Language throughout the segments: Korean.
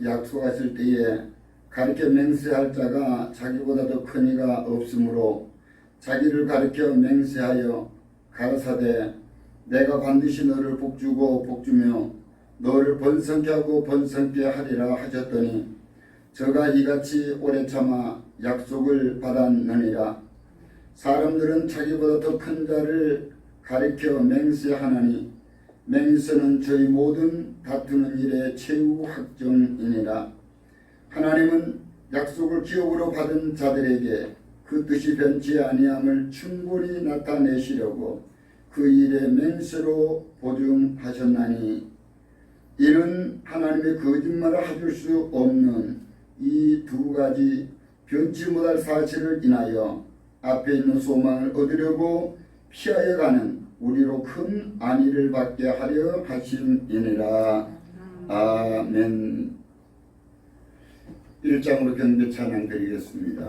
약속하실 때에 가르쳐 맹세할 자가 자기보다 더 큰 이가 없으므로 자기를 가르쳐 맹세하여 가라사대 내가 반드시 너를 복주고 복주며 너를 번성케 하고 번성케 하리라 하셨더니 저가 이같이 오래 참아 약속을 받았느니라. 사람들은 자기보다 더 큰 자를 가리켜 맹세하나니 맹세는 저희 모든 다투는 일의 최후 확정이니라. 하나님은 약속을 기업으로 받은 자들에게 그 뜻이 변치 아니함을 충분히 나타내시려고 그 일의 맹세로 보증하셨나니 이는 하나님의 거짓말을 하실 수 없는 이 두 가지 변치 못할 사실을 인하여 앞에 있는 소망을 얻으려고 피하여 가는 우리로 큰 안위를 받게 하려 하심이니라. 아멘. 1장으로 경배 찬양 드리겠습니다.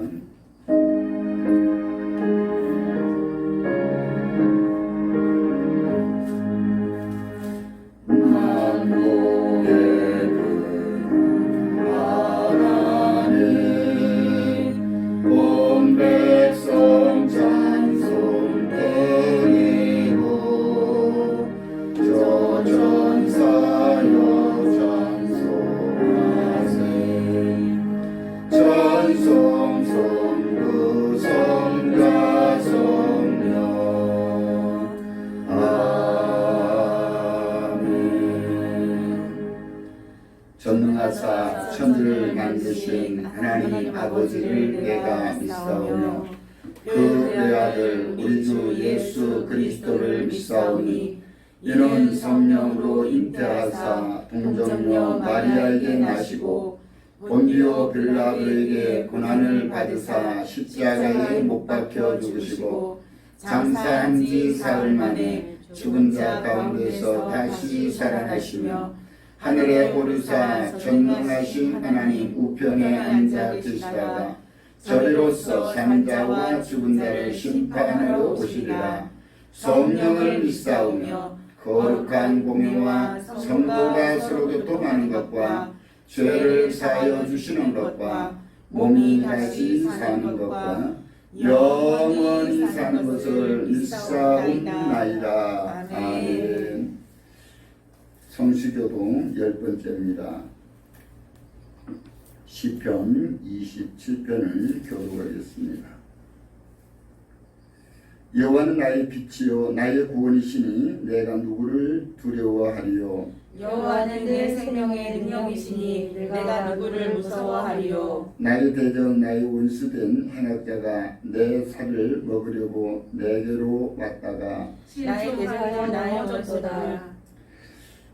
전능하사 천지를 만드신 하나님 아버지를 내가 믿사오며 그 외아들 우리 주 예수 그리스도를 믿사오니 이는 성령으로 잉태하사 동정녀 마리아에게 나시고 본디오 빌라도에게 고난을 받으사 십자가에 못 박혀 죽으시고 장사한 지 사흘 만에 죽은 자 가운데서 다시 살아나시며 하늘에 오르사 전능하신 하나님 우편에 앉아 계시다가 저리로서 사는 자와 죽은 자를 심판하러 오시리라. 성령을 믿사오며 거룩한 공의와 성도가 서로 교통하는 것과 죄를 사하여 주시는 것과 몸이 다시 사는 것과 영원히 사는 것을 믿사옵나이다. 아멘. 성시교동 10번째입니다. 시편 27편을 교독하겠습니다. 여호와는 나의 빛이요 나의 구원이시니 내가 누구를 두려워하리요. 여호와는 내 생명의 능력이시니 내가 누구를 무서워하리요. 나의 대적 나의 원수된 행악자가 내 살을 먹으려고 내게로 왔다가 나의 대적은 나의 전소다.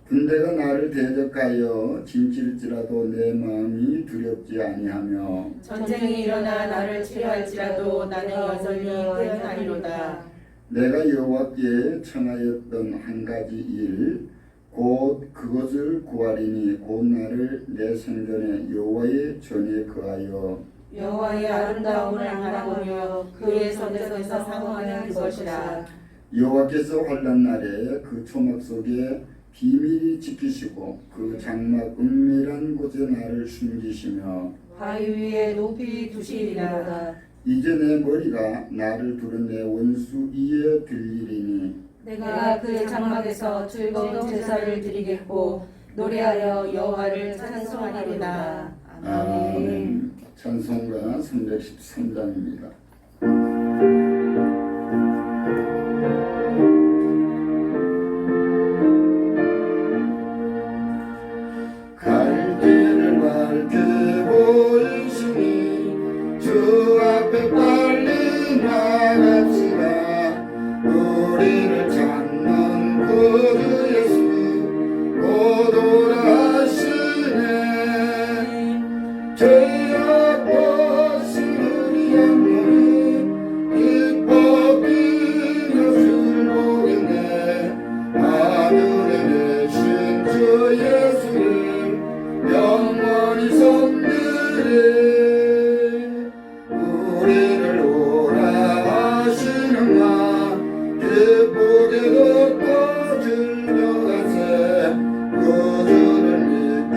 군대가 나를 대적하여 진칠지라도 내 마음이 두렵지 아니하며 전쟁이 일어나 나를 치료할지라도 나는 여전히 깨어나리로다. 내가 여호와께 청하였던 한 가지 일 곧 그것을 구하리니 곧 나를 내 생전에 여호와의 전에 거하여 여호와의 아름다움을 바라보며 그의 성전에서 상응하는 그것이라. 여호와께서 환난 날에 그 초막 속에 비밀히 지키시고 그 장막 은밀한 곳에 나를 숨기시며 바위 위에 높이 두시리로다. 이제 내 머리가 나를 두른 내 원수 이에 들리리니 내가 그의 장막에서 즐거운 제사를 드리겠고 노래하여 여호와를 찬송하리로다. 아멘. 찬송가 313장입니다. 갈 길을 밝게 보이시니 주 앞에 빨리 나갑시다. 우리를 찾는 구주 예수 곧 오라 하시네. 죄악 벗은 우리 영혼이 기뻐 뛰며 줄 보겠네. 하늘에 계신 주 예수를 영원히 섬기리. 우리를 오라 하시는 마 기쁘게 듣고 들려가세. 구주를 믿기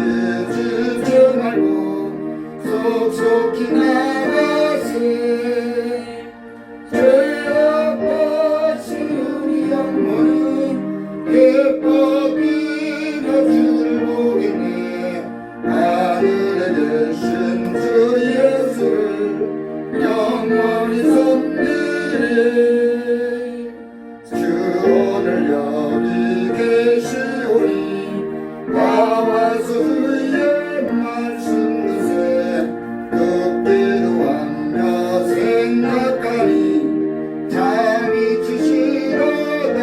직전 속히 나가세 죄악 없이 우리 영혼은 기뻐하며 주를 보겠네 하늘에 계신 주 예수를 영원히 섬기리 주 오늘 여기 계시오니 나와서 주의 말씀 듣세 듣기도 하며 생각하니 잠이 드시로다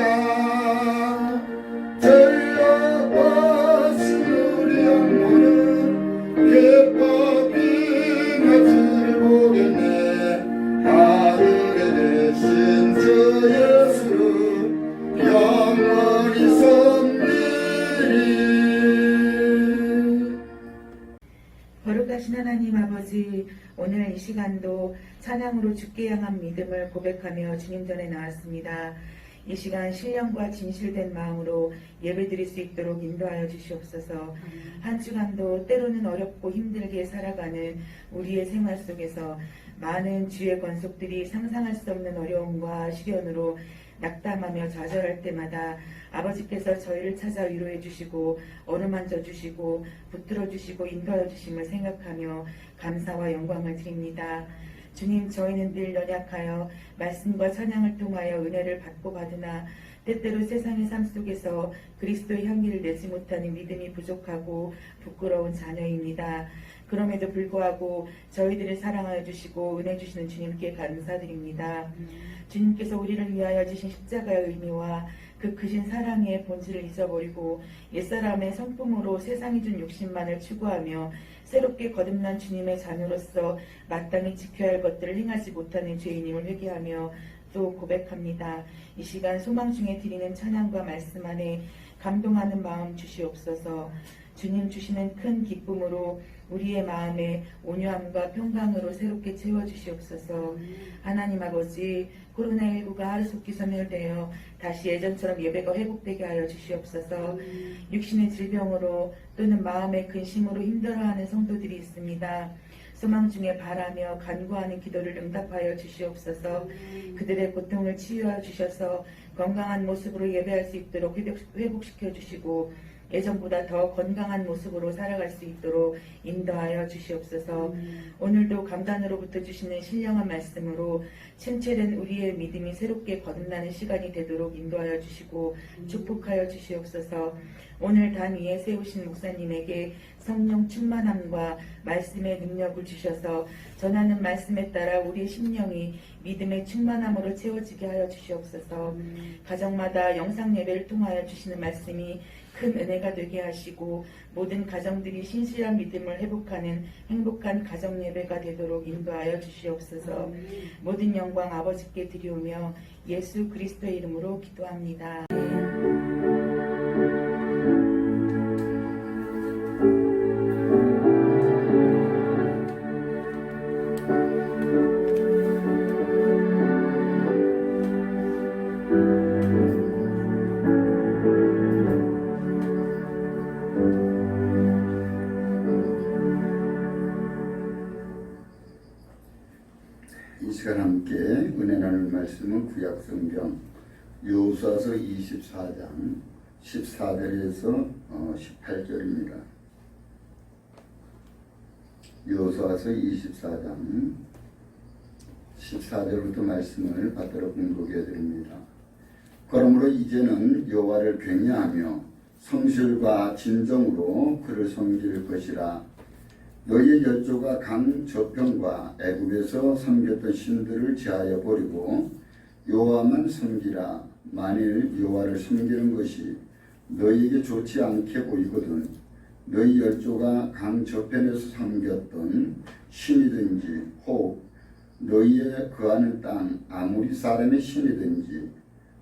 죄악 없이 우리 영혼은 기뻐하며 주를 보겠네 하늘에 계신 주 예수를 영원히 섬기리 거룩하신 하나님 아버지, 오늘 이 시간도 찬양으로 주께 향한 믿음을 고백하며 주님 전에 나왔습니다. 이 시간 신령과 진실된 마음으로 예배드릴 수 있도록 인도하여 주시옵소서. 한 주간도 때로는 어렵고 힘들게 살아가는 우리의 생활 속에서 많은 주의 권속들이 상상할 수 없는 어려움과 시련으로 낙담하며 좌절할 때마다 아버지께서 저희를 찾아 위로해 주시고 어루만져 주시고 붙들어 주시고 인도하여 주심을 생각하며 감사와 영광을 드립니다. 주님, 저희는 늘 연약하여 말씀과 찬양을 통하여 은혜를 받고 받으나 때때로 세상의 삶 속에서 그리스도의 향기를 내지 못하는 믿음이 부족하고 부끄러운 자녀입니다. 그럼에도 불구하고 저희들을 사랑하여 주시고 은혜 주시는 주님께 감사드립니다. 주님께서 우리를 위하여 주신 십자가의 의미와 그 크신 사랑의 본질을 잊어버리고 옛사람의 성품으로 세상이 준 욕심만을 추구하며 새롭게 거듭난 주님의 자녀로서 마땅히 지켜야 할 것들을 행하지 못하는 죄인임을 회개하며 또 고백합니다. 이 시간 소망 중에 드리는 찬양과 말씀 안에 감동하는 마음 주시옵소서. 주님 주시는 큰 기쁨으로 우리의 마음에 온유함과 평강으로 새롭게 채워주시옵소서. 하나님 아버지, 코로나19가 하루속히 소멸되어 다시 예전처럼 예배가 회복되게 하여 주시옵소서. 육신의 질병으로 또는 마음의 근심으로 힘들어하는 성도들이 있습니다. 소망 중에 바라며 간구하는 기도를 응답하여 주시옵소서. 그들의 고통을 치유하여 주셔서 건강한 모습으로 예배할 수 있도록 회복시켜 주시고 예전보다 더 건강한 모습으로 살아갈 수 있도록 인도하여 주시옵소서. 오늘도 강단으로부터 주시는 신령한 말씀으로 침체된 우리의 믿음이 새롭게 거듭나는 시간이 되도록 인도하여 주시고 축복하여 주시옵소서. 오늘 단 위에 세우신 목사님에게 성령 충만함과 말씀의 능력을 주셔서 전하는 말씀에 따라 우리의 심령이 믿음의 충만함으로 채워지게 하여 주시옵소서. 가정마다 영상 예배를 통하여 주시는 말씀이 큰 은혜가 되게 하시고 모든 가정들이 신실한 믿음을 회복하는 행복한 가정 예배가 되도록 인도하여 주시옵소서. 모든 영광 아버지께 드리오며 예수 그리스도의 이름으로 기도합니다. 이 시간 함께 은혜 나눌 말씀은 구약성경 여호수아서 24장 14절에서 18절입니다. 여호수아서 24장 14절부터 말씀을 받들어 공독해 드립니다. 그러므로 이제는 여호와를 경외하며 성실과 진정으로 그를 섬길 것이라. 너희의 열조가 강 저편과 애굽에서 섬겼던 신들을 제하여 버리고 여호와만 섬기라. 만일 여호와를 섬기는 것이 너희에게 좋지 않게 보이거든 너희 열조가 강 저편에서 섬겼던 신이든지 혹 너희의 거하는 땅 아무리 사람의 신이든지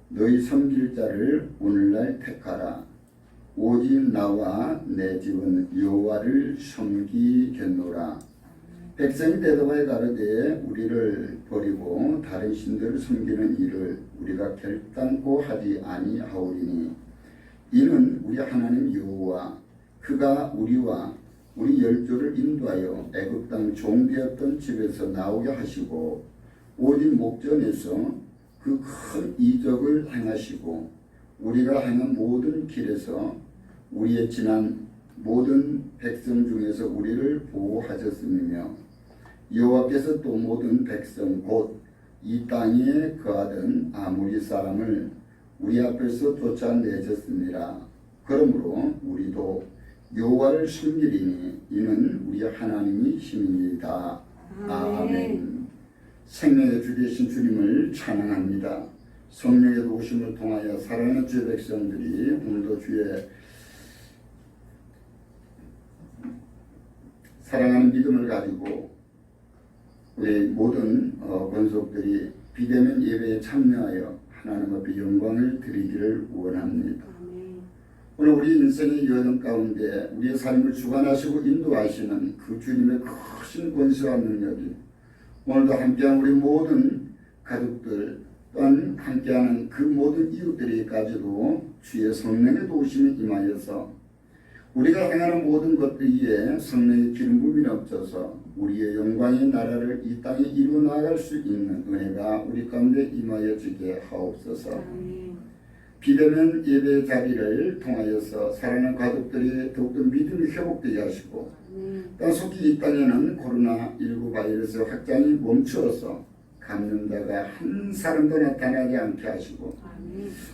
너희 섬길 자를 오늘날 택하라. 오직 나와 내 집은 여호와를 섬기겠노라. 백성이 대답하여 가로되 우리를 버리고 다른 신들을 섬기는 일을 우리가 결단코 하지 아니하오리니 이는 우리 하나님 여호와 그가 우리와 우리 열조를 인도하여 애굽 땅 종되었던 집에서 나오게 하시고 오직 목전에서 그 큰 이적을 행하시고 우리가 행한 모든 길에서 우리의 지난 모든 백성 중에서 우리를 보호하셨으며 여호와께서 또 모든 백성 곧 이 땅에 거하던 아모리 사람을 우리 앞에서 쫓아내셨습니다. 그러므로 우리도 여호와를 섬기리니 이는 우리 하나님이 힘입니다. 아멘. 생명의 주 되신 주님을 찬양합니다. 성령의 도우심을 통하여 사랑하는 주의 백성들이 오늘도 주의 사랑하는 믿음을 가지고 우리 모든 권속들이 비대면 예배에 참여하여 하나님 앞에 영광을 드리기를 원합니다. 오늘 우리 인생의 여정 가운데 우리의 삶을 주관하시고 인도하시는 그 주님의 크신 권세와 능력이 오늘도 함께한 우리 모든 가족들 또한 함께하는 그 모든 이웃들에게까지도 주의 성령의 도우심이 임하여서 우리가 행하는 모든 것들 위에 성령의 기름 부음이 넘쳐서 우리의 영광의 나라를 이 땅에 이루어 나아갈 수 있는 은혜가 우리 가운데 임하여 주게 하옵소서. 비대면 예배 자리를 통하여서 사랑하는 가족들이 더욱더 믿음이 회복되게 하시고 또 속히 이 땅에는 코로나19 바이러스 확장이 멈추어서 감염자가 한 사람도 나타나지 않게 하시고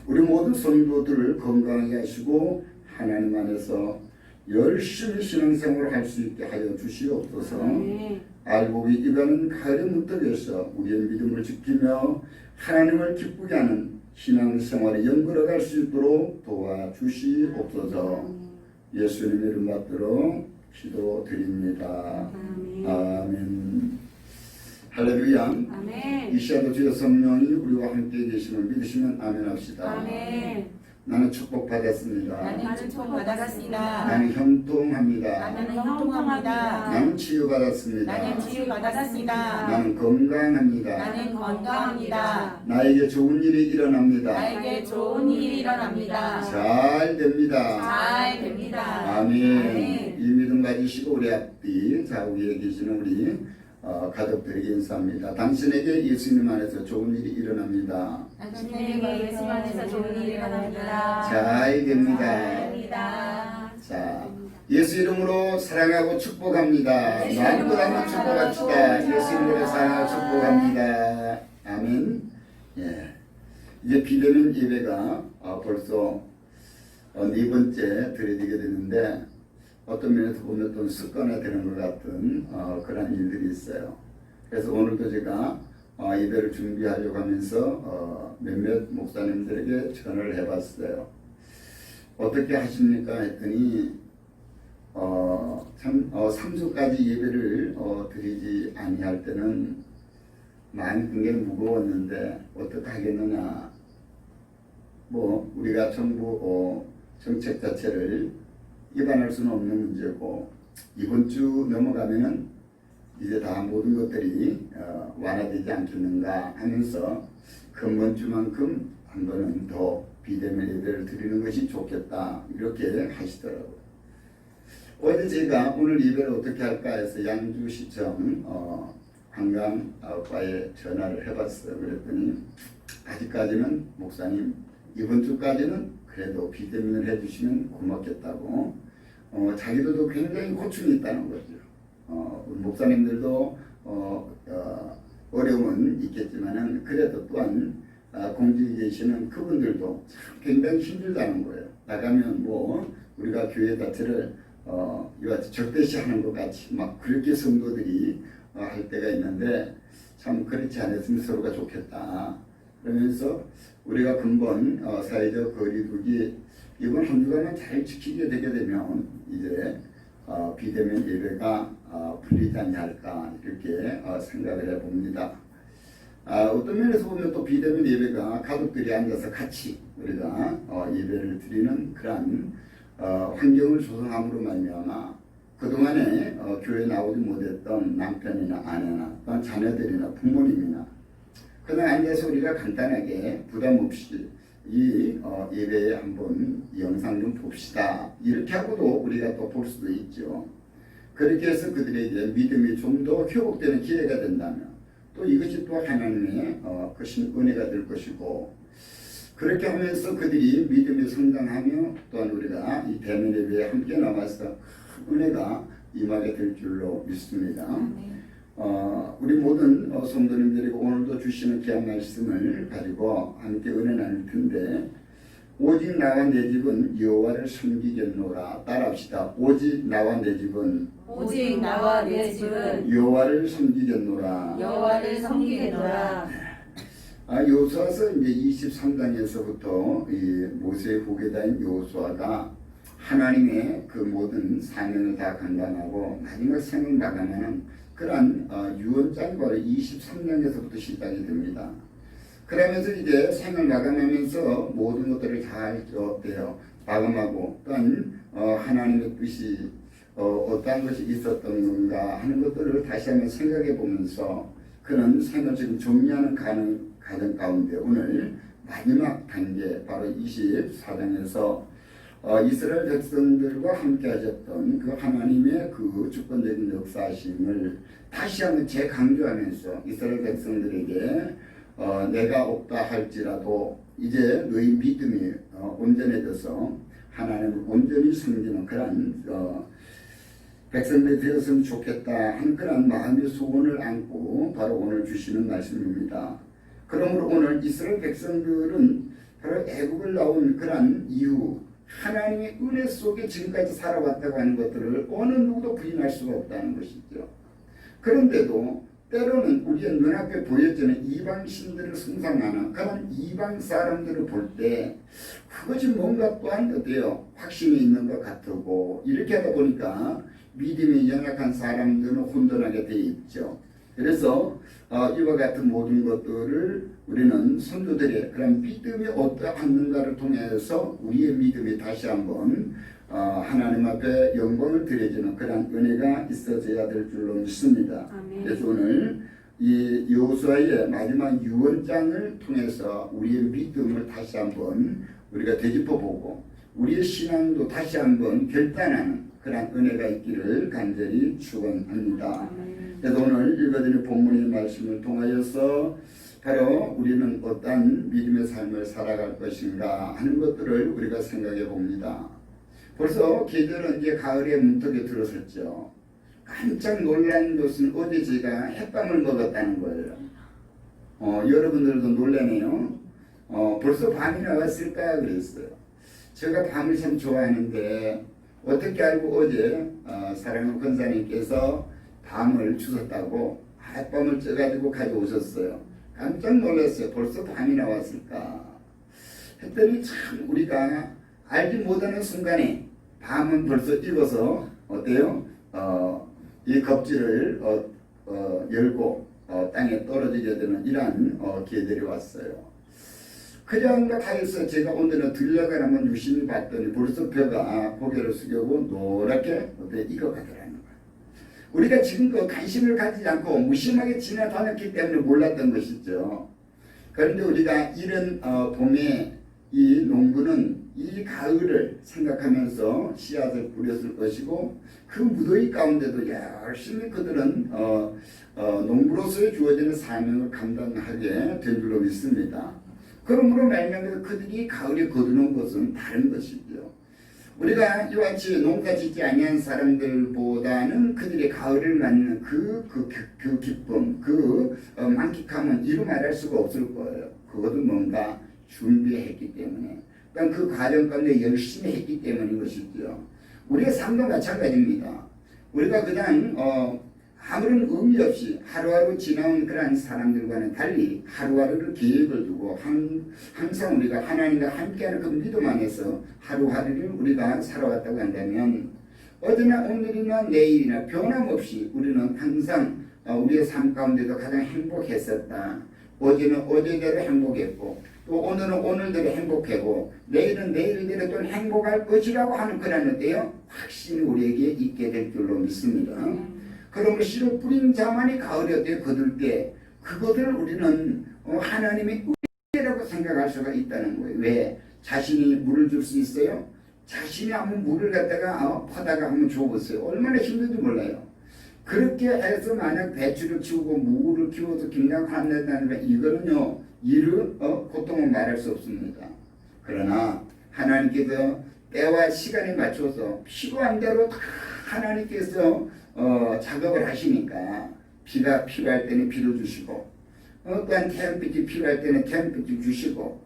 우리 모든 성도들을 건강하게 하시고 하나님 안에서 열심히 신앙생활을 할 수 있게 하여 주시옵소서. 알곡이 입에는 가을의 문턱에서 우리의 믿음을 지키며 하나님을 기쁘게 하는 신앙생활에 연결해갈 수 있도록 도와주시옵소서. 예수님의 이름 받들어 기도드립니다. 아멘. 할렐루야. 아멘. 이 시간도 주의 성령이 우리와 함께 계시면 믿으시면 아멘 합시다. 아멘. 나는 축복받았습니다. 나는 축복받았습니다. 나는 형통합니다. 나는 형통합니다. 나는 치유받았습니다. 나는 치유받았습니다. 나는 건강합니다. 나는 건강합니다. 나에게 좋은 일이 일어납니다. 나에게 좋은 일이 일어납니다. 잘 됩니다. 잘 됩니다. 아멘. 아멘. 이 믿음 가지시고 우리 앞뒤 좌우에 계시는 우리 가족들에게 인사합니다. 당신에게 예수님 안에서 좋은 일이 일어납니다. 당신에게 예수 안에서 좋은 일이 일어납니다. 잘 됩니다. 잘 됩니다. 자, 예수 이름으로 사랑하고 축복합니다. 예수 마음껏 이름으로 한번 축복합시다. 축복합시다. 예수 이름으로 사랑하고 축복합니다. 아멘. 예. 이제 비대면 예배가 벌써 네 번째 드려지게 되는데 어떤 면에서 보면 또 습관화되는 것 같은 그런 일들이 있어요. 그래서 오늘도 제가 예배를 준비하려고 하면서 몇몇 목사님들에게 전화를 해봤어요. 어떻게 하십니까? 했더니 3주까지 예배를 드리지 아니할 때는 마음이 굉장히 무거웠는데 어떻게 하겠느냐. 뭐 우리가 정부 정책 자체를 위반할 수는 없는 문제고 이번 주 넘어가면은 이제 다 모든 것들이 완화되지 않겠는가 하면서 금번 주만큼 한 번은 더 비대면 예배를 드리는 것이 좋겠다 이렇게 하시더라고요. 어제 제가 오늘 예배를 어떻게 할까 해서 양주시청 관광과에 전화를 해봤어요. 그랬더니 아직까지는 목사님 이번 주까지는 그래도 비대면을 해주시면 고맙겠다고 자기들도 굉장히 고충이 있다는 거죠. 우리 목사님들도 어려움은 있겠지만은 그래도 또한 공직에 계시는 그분들도 굉장히 힘들다는 거예요. 나가면 뭐 우리가 교회 자체를 이와 적대시하는 것 같이 막 그렇게 성도들이 할 때가 있는데 참 그렇지 않았으면 서로가 좋겠다. 그러면서 우리가 근본 사회적 거리두기 이번 한 주간만 잘 지키게 되게 되면 이제 비대면 예배가 풀리지 않을까 이렇게 생각을 해봅니다. 어떤 면에서 보면 또 비대면 예배가 가족들이 앉아서 같이 우리가 예배를 드리는 그러한 환경을 조성함으로 말미암아 그동안에 교회에 나오지 못했던 남편이나 아내나 또한 자녀들이나 부모님이나 그냥 앉아서 우리가 간단하게 부담 없이 이 예배에 한번 영상 좀 봅시다. 이렇게 하고도 우리가 또 볼 수도 있죠. 그렇게 해서 그들에게 믿음이 좀 더 회복되는 기회가 된다면 또 이것이 또 하나님의 크신 은혜가 될 것이고, 그렇게 하면서 그들이 믿음이 성장하며 또한 우리가 이 대면 예배에 함께 나와서 은혜가 임하게 될 줄로 믿습니다. 우리 모든 성도님들이 오늘도 주시는 귀한 말씀을 가지고 함께 은혜 나눌 텐데, 오직 나와 내 집은 여호와를 섬기겠노라. 따라합시다. 오직 나와 내 집은 오직 나와 내 집은 여호와를 섬기겠노라. 여호와를 섬기겠노라. 여호수아서 이제 23장에서부터 이 모세의 후계자인 여호수아가 하나님의 그 모든 사명을 다 감당하고 마지막 생을 마감하는 그러한 유언장이 바로 23장에서부터 시작이 됩니다. 그러면서 이제 생을 마감하면서 모든 것들을 잘 마감하고, 또한 하나님의 뜻이 어떠한 것이 있었던 건가 하는 것들을 다시 한번 생각해 보면서 그는 생을 지금 정리하는 과정 가운데 오늘 마지막 단계 바로 24장에서 이스라엘 백성들과 함께 하셨던 그 하나님의 그 주권적인 역사심을 다시 한번 재강조하면서 이스라엘 백성들에게 내가 없다 할지라도 이제 너희 믿음이 온전해져서 하나님을 온전히 섬기는 그런 백성들이 되었으면 좋겠다 하는 그런 마음의 소원을 안고 바로 오늘 주시는 말씀입니다. 그러므로 오늘 이스라엘 백성들은 바로 애국을 나온 그런 이유, 하나님의 은혜 속에 지금까지 살아왔다고 하는 것들을 어느 누구도 부인할 수가 없다는 것이죠. 그런데도 때로는 우리의 눈앞에 보여지는 이방 신들을 숭상하는 그런 이방 사람들을 볼 때 그것이 뭔가 또한 어때요? 확신이 있는 것 같고, 이렇게 하다 보니까 믿음이 연약한 사람들은 혼돈하게 되어 있죠. 그래서 이와 같은 모든 것들을 우리는 성도들의 그런 믿음이 어떠한가를 통해서 우리의 믿음이 다시 한번 하나님 앞에 영광을 드려지는 그런 은혜가 있어져야 될 줄로 믿습니다. 아멘. 그래서 오늘 이 여호수아의 마지막 유언장을 통해서 우리의 믿음을 다시 한번 우리가 되짚어보고 우리의 신앙도 다시 한번 결단하는 그런 은혜가 있기를 간절히 축원합니다. 그래서 오늘 읽어드린 본문의 말씀을 통하여서 바로 우리는 어떤 믿음의 삶을 살아갈 것인가 하는 것들을 우리가 생각해 봅니다. 벌써 계절은 이제 가을에 문턱에 들어섰죠. 깜짝 놀란 것은 어제 제가 햇밤을 먹었다는 거예요. 여러분들도 놀라네요. 벌써 밤이 나왔을까 그랬어요. 제가 밤을 참 좋아하는데 어떻게 알고 어제 사랑하는 권사님께서 밤을 주셨다고 햇밤을 쪄가지고 가져오셨어요. 깜짝 놀랐어요. 벌써 밤이 나왔을까 했더니 참 우리가 알지 못하는 순간에 밤은 벌써 익어서 어때요? 이 겁질을 열고 땅에 떨어지게 되는 이러한 계절이 왔어요. 그냥가 하여서 제가 오늘은 들려가 한번 유심히 봤더니 벌써 벼가 고개를 숙이고 노랗게 익어가더라는 거예요. 우리가 지금 그 관심을 가지지 않고 무심하게 지나다녔기 때문에 몰랐던 것이죠. 그런데 우리가 이런 봄에 이 농부는 이 가을을 생각하면서 씨앗을 뿌렸을 것이고 그 무더위 가운데도 열심히 그들은 농부로서의 주어지는 사명을 감당하게 된 줄로 믿습니다. 그러므로 말미암아 그들이 가을에 거두는 것은 다른 것이죠. 우리가 이와 같이 농사 짓지 아니한 사람들보다는 그들의 가을을 맞는 그 기쁨, 그 만끽함은 이루 말할 수가 없을 거예요. 그것은 뭔가 준비했기 때문에, 그 과정 가운데 열심히 했기 때문인 것이죠. 우리의 삶도 마찬가지입니다. 우리가 그냥 아무런 의미 없이 하루하루 지나온 그러한 사람들과는 달리 하루하루를 계획을 두고 항상 우리가 하나님과 함께하는 그 믿음 안에서 하루하루를 우리가 살아왔다고 한다면 어제나 오늘이나 내일이나 변함없이 우리는 항상 우리의 삶 가운데도 가장 행복했었다. 어제는 어제대로 행복했고 또 오늘은 오늘대로 행복하고 내일은 내일대로 또 행복할 것이라고 하는 그런 어때요? 확신이 우리에게 있게 될 줄로 믿습니다. 그러므로 씨를 뿌린 자만이 가을에 어때 거둘 때 그것을 우리는 하나님의 은혜라고 생각할 수가 있다는 거예요. 왜? 자신이 물을 줄 수 있어요? 자신이 한번 물을 갖다가 퍼다가 한번 줘보세요. 얼마나 힘든지 몰라요. 그렇게 해서 만약 배추를 키우고 무를 키워서 김장을 한다는 거 이거는요 이를 고통은 말할 수 없습니다. 그러나 하나님께서 때와 시간에 맞춰서 필요한 대로 하나님께서 작업을 하시니까 비가 필요할 때는 비를 주시고 또한 태양빛이 필요할 때는 태양빛을 주시고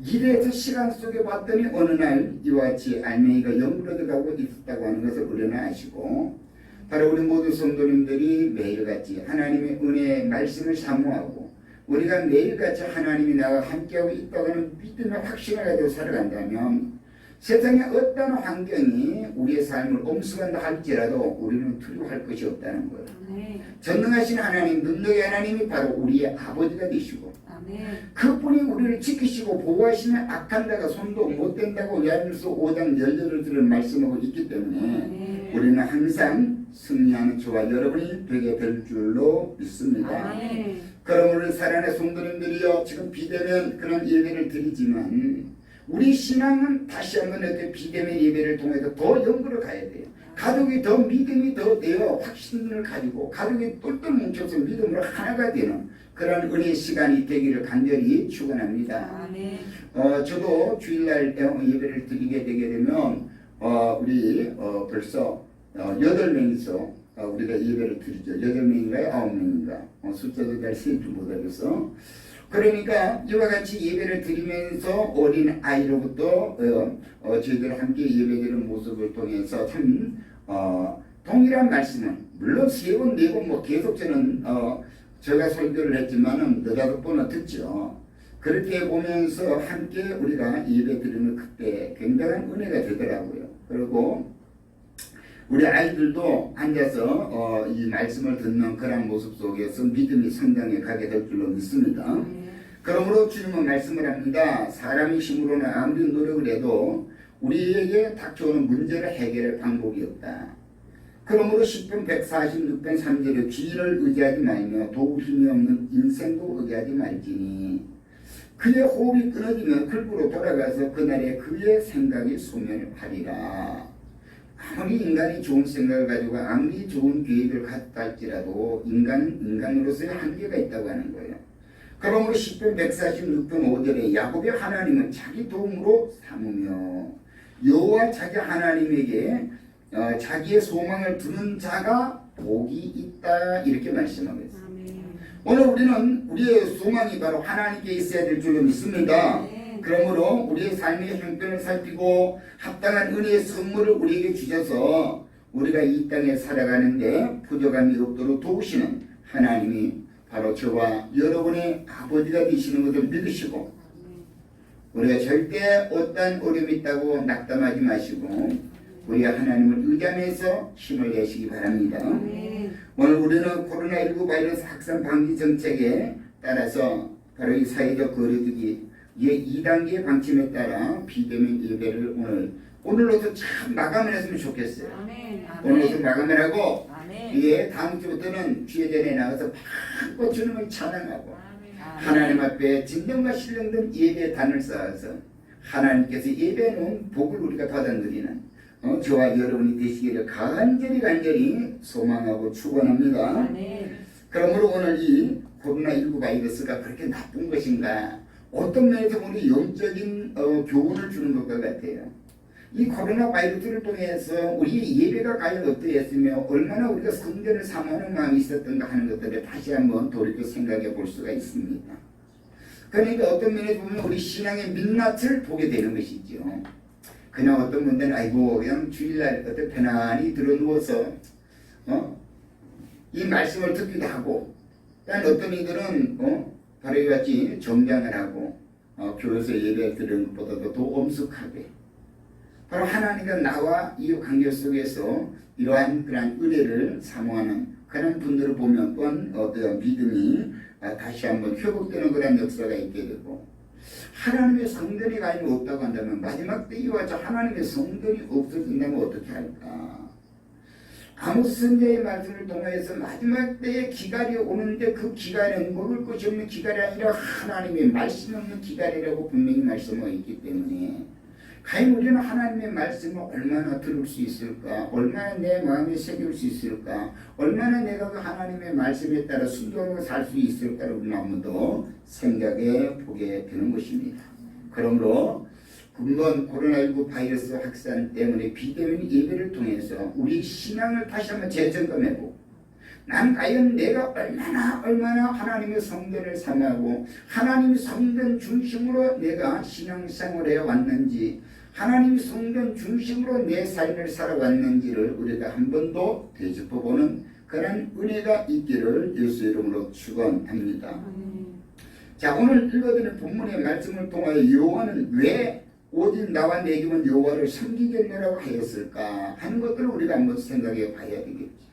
이래서 시간 속에 봤더니 어느 날 이와 같이 알맹이가 영으로 가고 있었다고 하는 것을 우리는 아시고 바로 우리 모든 성도님들이 매일같이 하나님의 은혜의 말씀을 사모하고 우리가 매일같이 하나님이 나와 함께하고 있다고 하는 믿음의 확신을 가지고 살아간다면 세상의 어떤 환경이 우리의 삶을 엄습한다 할지라도 우리는 두려워할 것이 없다는 거예요. 전능하신 하나님, 능력의 하나님이 바로 우리의 아버지가 되시고 그분이 우리를 지키시고 보호하시는 악한 자가 손도 못 댄다고 야고보서 5장 18절을 말씀하고 있기 때문에 우리는 항상 승리하는 저와 여러분이 되게 될 줄로 믿습니다. 그러므로 사랑하는 성도님들이요 지금 비대면 그런 예배를 드리지만 우리 신앙은 다시 한번 이렇게 비대면 예배를 통해서 더 영으로 가야 돼요. 가족이 더 믿음이 더 되어 확신을 가지고 가족이 똘똘 뭉쳐서 믿음으로 하나가 되는 그런 은혜의 시간이 되기를 간절히 축원합니다. 저도 주일날 예배를 드리게 되게 되면 우리 벌써 8명이서 우리가 예배를 드리죠. 8명인가요? 9명인가? 숫자도 잘 세지 못하겠어. 그러니까 이와 같이 예배를 드리면서 어린 아이로부터 저희들 함께 예배드리는 모습을 통해서 참 동일한 말씀은 물론 3번 4번 뭐 계속 저는 제가 설교를 했지만은 너다섯 번은 듣죠. 그렇게 보면서 함께 우리가 예배 드리는 그때 굉장한 은혜가 되더라고요. 그리고 우리 아이들도 앉아서 이 말씀을 듣는 그런 모습 속에서 믿음이 성장해 가게 될 줄로 믿습니다. 그러므로 주님은 말씀을 합니다. 사람의 힘으로는 아무리 노력을 해도 우리에게 닥쳐오는 문제를 해결할 방법이 없다. 그러므로 10편 146편 3절에 주인을 의지하지 말며 도울 힘이 없는 인생도 의지하지 말지니 그의 호흡이 끊어지면 글부로 돌아가서 그날에 그의 생각이 소멸을 하리라. 아무리 인간이 좋은 생각을 가지고 아무리 좋은 계획을 갖다 할지라도 인간은 인간으로서의 한계가 있다고 하는 거예요. 그러므로 10편 146편 5절에 야곱의 하나님은 자기 도움으로 삼으며 여호와 자기 하나님에게 자기의 소망을 두는 자가 복이 있다 이렇게 말씀하고 있습니다. 오늘 우리는 우리의 소망이 바로 하나님께 있어야 될 줄로 믿습니다. 그러므로 우리의 삶의 형편을 살피고 합당한 은혜의 선물을 우리에게 주셔서 우리가 이 땅에 살아가는데 부족함이 없도록 도우시는 하나님이 바로 저와 여러분의 아버지가 되시는 것을 믿으시고 우리가 절대 어떤 어려움이 있다고 낙담하지 마시고 우리가 하나님을 의지하면서 힘을 내시기 바랍니다. 오늘 우리는 코로나19 바이러스 확산 방지 정책에 따라서 바로 이 사회적 거리두기 2단계 방침에 따라 비대면 예배를 오늘로서 참 마감을 했으면 좋겠어요. 오늘로서 마감을 하고 이게 다음 주부터는 주의전에 나가서 마음껏 주님을 찬양하고 하나님 앞에 진정과 신령된 예배의 단을 쌓아서 하나님께서 예배해 놓은 복을 우리가 받아들이는 저와 여러분이 되시기를 간절히 소망하고 축원합니다. 그러므로 오늘 이 코로나19 바이러스가 그렇게 나쁜 것인가? 어떤 면에서 우리 영적인 교훈을 주는 것과 같아요. 이 코로나 바이러스를 통해서 우리 예배가 과연 어떠했으며 얼마나 우리가 성전을 사모하는 마음이 있었던가 하는 것들을 다시 한번 돌이켜 생각해 볼 수가 있습니다. 그러니까 어떤 면에서 보면 우리 신앙의 민낯을 보게 되는 것이죠. 그냥 어떤 분들은 아이고 그냥 주일날 어떤 편안히 들어 누워서 이 말씀을 듣기도 하고 또 어떤 이들은 바로 이와 같이 정장을 하고 교회에서 예배 드리는 것보다도 더 엄숙하게 바로 하나님과 나와 이 관계 속에서 이러한 그런 은혜를 사모하는 그런 분들을 보면 또한 어떤 믿음이 다시 한번 회복되는 그런 역사가 있게 되고 하나님의 성전이 과연 없다고 한다면 마지막 때 이와 같이 하나님의 성전이 없어진다면 어떻게 할까? 아모스 선지자의 말씀을 통해서 마지막 때에 기갈이 오는데 그 기갈은 먹을 것이 없는 기갈이 아니라 하나님의 말씀 없는 기갈이라고 분명히 말씀하고 있기 때문에 과연 우리는 하나님의 말씀을 얼마나 들을 수 있을까? 얼마나 내 마음에 새길 수 있을까? 얼마나 내가 그 하나님의 말씀에 따라 순종하고 살 수 있을까를 우리는 한번 더 생각해 보게 되는 것입니다. 그러므로 이번 코로나19 바이러스 확산 때문에 비대면 예배를 통해서 우리 신앙을 다시 한번 재점검해보고 난 과연 내가 얼마나 하나님의 성전을 삼하고 하나님의 성전 중심으로 내가 신앙생활을 해왔는지 하나님의 성전 중심으로 내 삶을 살아왔는지를 우리가 한 번 더 되짚어보는 그런 은혜가 있기를 예수 이름으로 축원합니다. 자, 오늘 읽어드린 본문의 말씀을 통하여 여호와는 왜 오직 나와 내 기만 여호와를 섬기겠노라고 하였을까 하는 것들을 우리가 한번 생각해 봐야 되겠죠.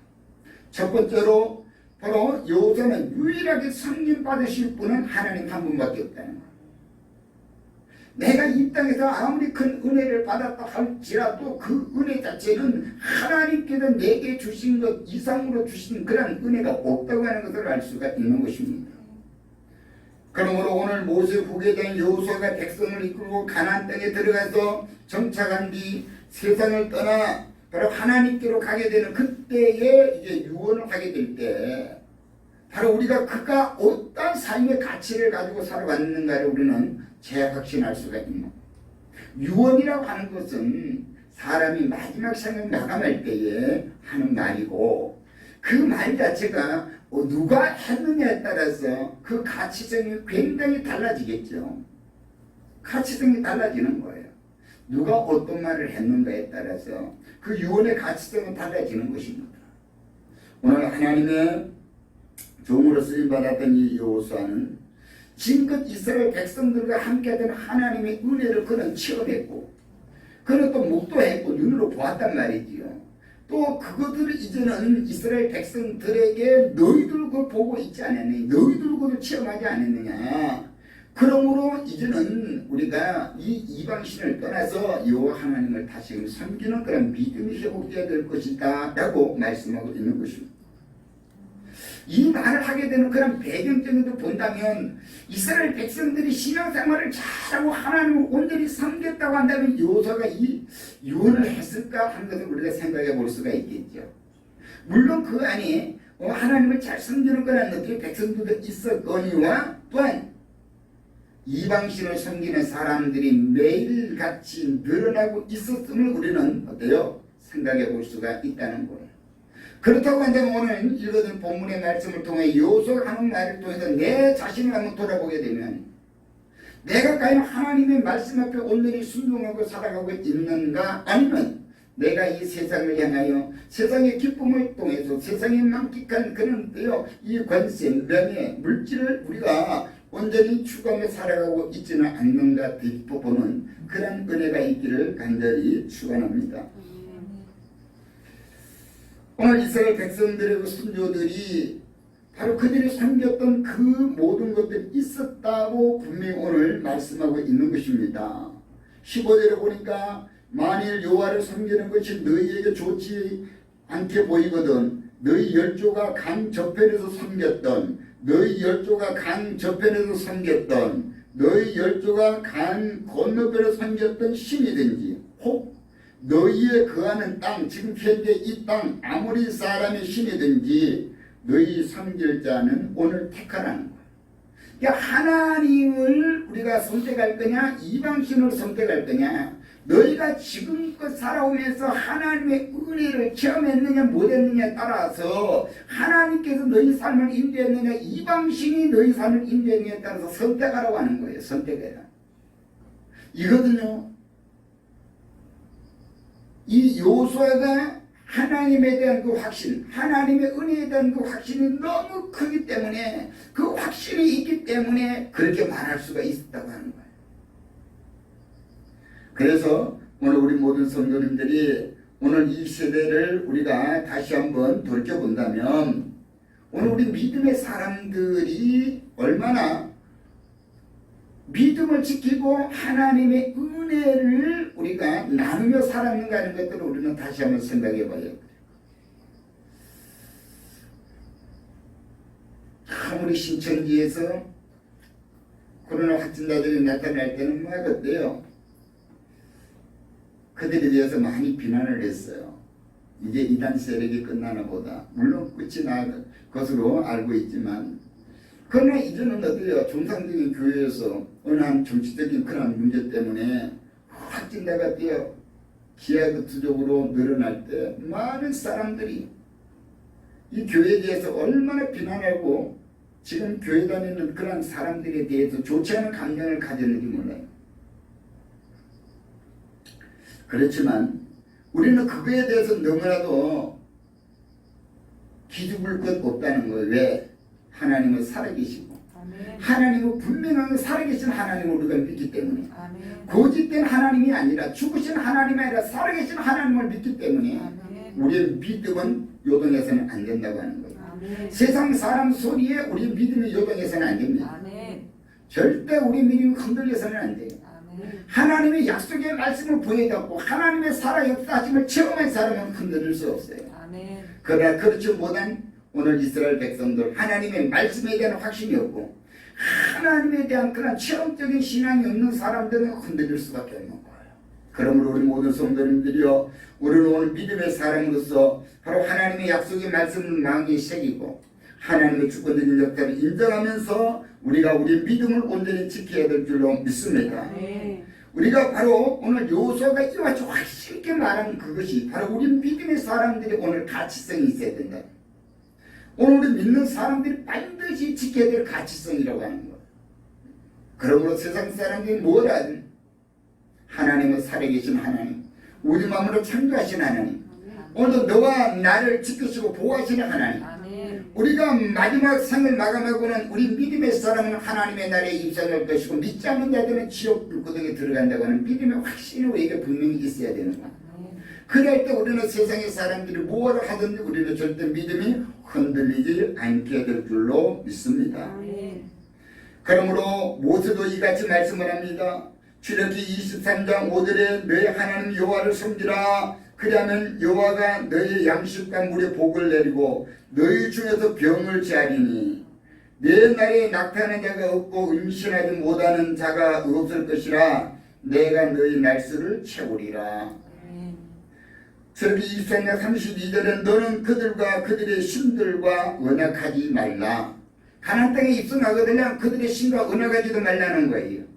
첫 번째로 바로 여호와는 유일하게 섬김 받으실 분은 하나님 한 분밖에 없다는 거예요. 내가 이 땅에서 아무리 큰 은혜를 받았다 할지라도 그 은혜 자체는 하나님께서 내게 주신 것 이상으로 주신 그런 은혜가 없다고 하는 것을 알 수가 있는 것입니다. 그러므로 오늘 모세 후계자인 여호수아가 백성을 이끌고 가나안 땅에 들어가서 정착한 뒤 세상을 떠나 바로 하나님께로 가게 되는 그때에 이제 유언을 하게 될 때 바로 우리가 그가 어떤 삶의 가치를 가지고 살아왔는가를 우리는 재확신할 수가 있는 거예요. 유언이라고 하는 것은 사람이 마지막 생을 마감할 때에 하는 말이고 그 말 자체가 누가 했느냐에 따라서 그 가치성이 굉장히 달라지겠죠. 가치성이 달라지는 거예요. 누가 어떤 말을 했는가에 따라서 그 유언의 가치성은 달라지는 것입니다. 오늘 하나님의 종으로 쓰임받았던 이 여호수아는 지금껏 이스라엘 백성들과 함께하던 하나님의 은혜를 그는 체험했고 그는 또 목도했고 눈으로 보았단 말이지요. 또 그것들을 이제는 이스라엘 백성들에게 너희들 그걸 보고 있지 않았느냐, 너희들 그걸 체험하지 않았느냐. 그러므로 이제는 우리가 이 이방신을 떠나서 여호와 하나님을 다시 섬기는 그런 믿음이 회복되어야 될 것이다 라고 말씀하고 있는 것입니다. 이 말을 하게 되는 그런 배경적으로 본다면 이스라엘 백성들이 신앙생활을 잘하고 하나님을 온전히 섬겼다고 한다면 여호수아가 이 유언을 했을까 하는 것을 우리가 생각해 볼 수가 있겠죠. 물론 그 안에 하나님을 잘 섬기는 거라는 어떻게 백성들도 있었거니와 또한 이방신을 섬기는 사람들이 매일같이 늘어나고 있었음을 우리는 어때요? 생각해 볼 수가 있다는 거예요. 그렇다고 한다면 오늘 읽어준 본문의 말씀을 통해 여호수아가 하는 말을 통해서 내 자신을 한번 돌아보게 되면 내가 과연 하나님의 말씀 앞에 온전히 순종하고 살아가고 있는가 아니면 내가 이 세상을 향하여 세상의 기쁨을 통해서 세상에 만끽한 그런 이 권세, 명예, 물질을 우리가 온전히 추구하며 살아가고 있지는 않는가 뒷부분은 그런 은혜가 있기를 간절히 축원합니다. 오늘 이스라엘 백성들의 그 선조들이 바로 그들이 섬겼던 그 모든 것들이 있었다고 분명히 오늘 말씀하고 있는 것입니다. 15절에 보니까 만일 여호와를 섬기는 것이 너희에게 좋지 않게 보이거든 너희 열조가 강 저편에서 섬겼던 너희 열조가 강 저편에서 섬겼던 너희 열조가 강 건너편에서 섬겼던 신이든지 혹 너희의 거하는 땅 지금 현재 이 땅 아무리 사람의 신이든지 너희 섬길 자는 오늘 택하라는 거예요. 그러니까 하나님을 우리가 선택할 거냐 이방신을 선택할 거냐 너희가 지금껏 살아오면서 하나님의 은혜를 체험했느냐 못했느냐에 따라서 하나님께서 너희 삶을 인도했느냐 이방신이 너희 삶을 인도했느냐에 따라서 선택하라고 하는 거예요. 선택해라. 이거든요. 이 여호수아가 하나님에 대한 그 확신, 하나님의 은혜에 대한 그 확신이 너무 크기 때문에 그 확신이 있기 때문에 그렇게 말할 수가 있었다고 하는 거예요. 그래서 오늘 우리 모든 성도님들이 오늘 이 세대를 우리가 다시 한번 돌이켜본다면 오늘 우리 믿음의 사람들이 얼마나 믿음을 지키고 하나님의 은혜를 우리가 나누며 살았는가 하는 것들을 우리는 다시 한번 생각해 봐야 돼요. 아무리 신천지에서 코로나 확진자들이 나타날 때는 막 어때요? 그들에 대해서 많이 비난을 했어요. 이제 이단 세력이 끝나나 보다. 물론 끝이 날 것으로 알고 있지만 그러나 이제는 어때요? 정상적인 교회에서 어느 한 정치적인 그런 문제 때문에 확진자가 되어 기하급수적으로 늘어날 때 많은 사람들이 이 교회에 대해서 얼마나 비난하고 지금 교회 다니는 그런 사람들에 대해서 좋지 않은 감정을 가졌는지 몰라요. 그렇지만 우리는 그거에 대해서 너무나도 기죽을 것 없다는 거예요. 왜? 하나님은 살아계시고 하나님은 분명하게 살아계신 하나님을 우리가 믿기 때문에 고집된 하나님이 아니라 죽으신 하나님이 아니라 살아계신 하나님을 믿기 때문에 우리의 믿음은 요동해서는 안 된다고 하는 거예요. 세상 사람 소리에 우리 믿음이 요동해서는 안 됩니다. 절대 우리 믿음이 흔들려서는 안 돼요. 하나님의 약속의 말씀을 보여줬고 하나님의 살아 역사하심을 체험한 사람은 흔들릴 수 없어요. 그러나 그렇지 못한 오늘 이스라엘 백성들 하나님의 말씀에 대한 확신이 없고 하나님에 대한 그런 체험적인 신앙이 없는 사람들은 흔들릴 수밖에 없는 거예요. 그러므로 우리 모든 성도님들이요, 우리는 오늘 믿음의 사람으로서 바로 하나님의 약속의 말씀을 마음에 새기고 하나님의 주권적인 역사를 인정하면서 우리가 우리 믿음을 온전히 지켜야 될 줄로 믿습니다. 우리가 바로 오늘 여호수아가 이와 같이 확실히 있게 말하는 그것이 바로 우리 믿음의 사람들이 오늘 가치성이 있어야 된다. 오늘 우리 믿는 사람들이 반드시 지켜야 될 가치성이라고 하는 거예요. 그러므로 세상 사람들이 뭘 하든 하나님은 살아계신 하나님, 우리 마음으로 창조하신 하나님, 오늘도 너와 나를 지키시고 보호하시는 하나님, 우리가 마지막 생을 마감하고는 우리 믿음의 사람은 하나님의 나라에 입성할 것이고 믿지 않는 자들은 지옥 불구덩이에 들어간다고 하는 믿음의 확신이 우리에게 분명히 있어야 되는 거예요. 그럴 때 우리는 세상의 사람들이 무엇을 하든지 우리는 절대 믿음이 흔들리지 않게 될 줄로 믿습니다. 그러므로 모세도 이같이 말씀을 합니다. 출애굽기 23장 5절에 너희 하나님 여호와를 섬기라. 그러면 여호와가 너희 양식과 물에 복을 내리고 너희 중에서 병을 제하리니 내 날에 낙태하는 자가 없고 임신하지 못하는 자가 없을 것이라. 내가 너희 날수를 채우리라. 출애굽기 23장 32절에 너는 그들과 그들의 신들과 언약하지 말라. 가나안 땅에 입성하거든요. 그들의 신과 언약하지도 말라는 거예요.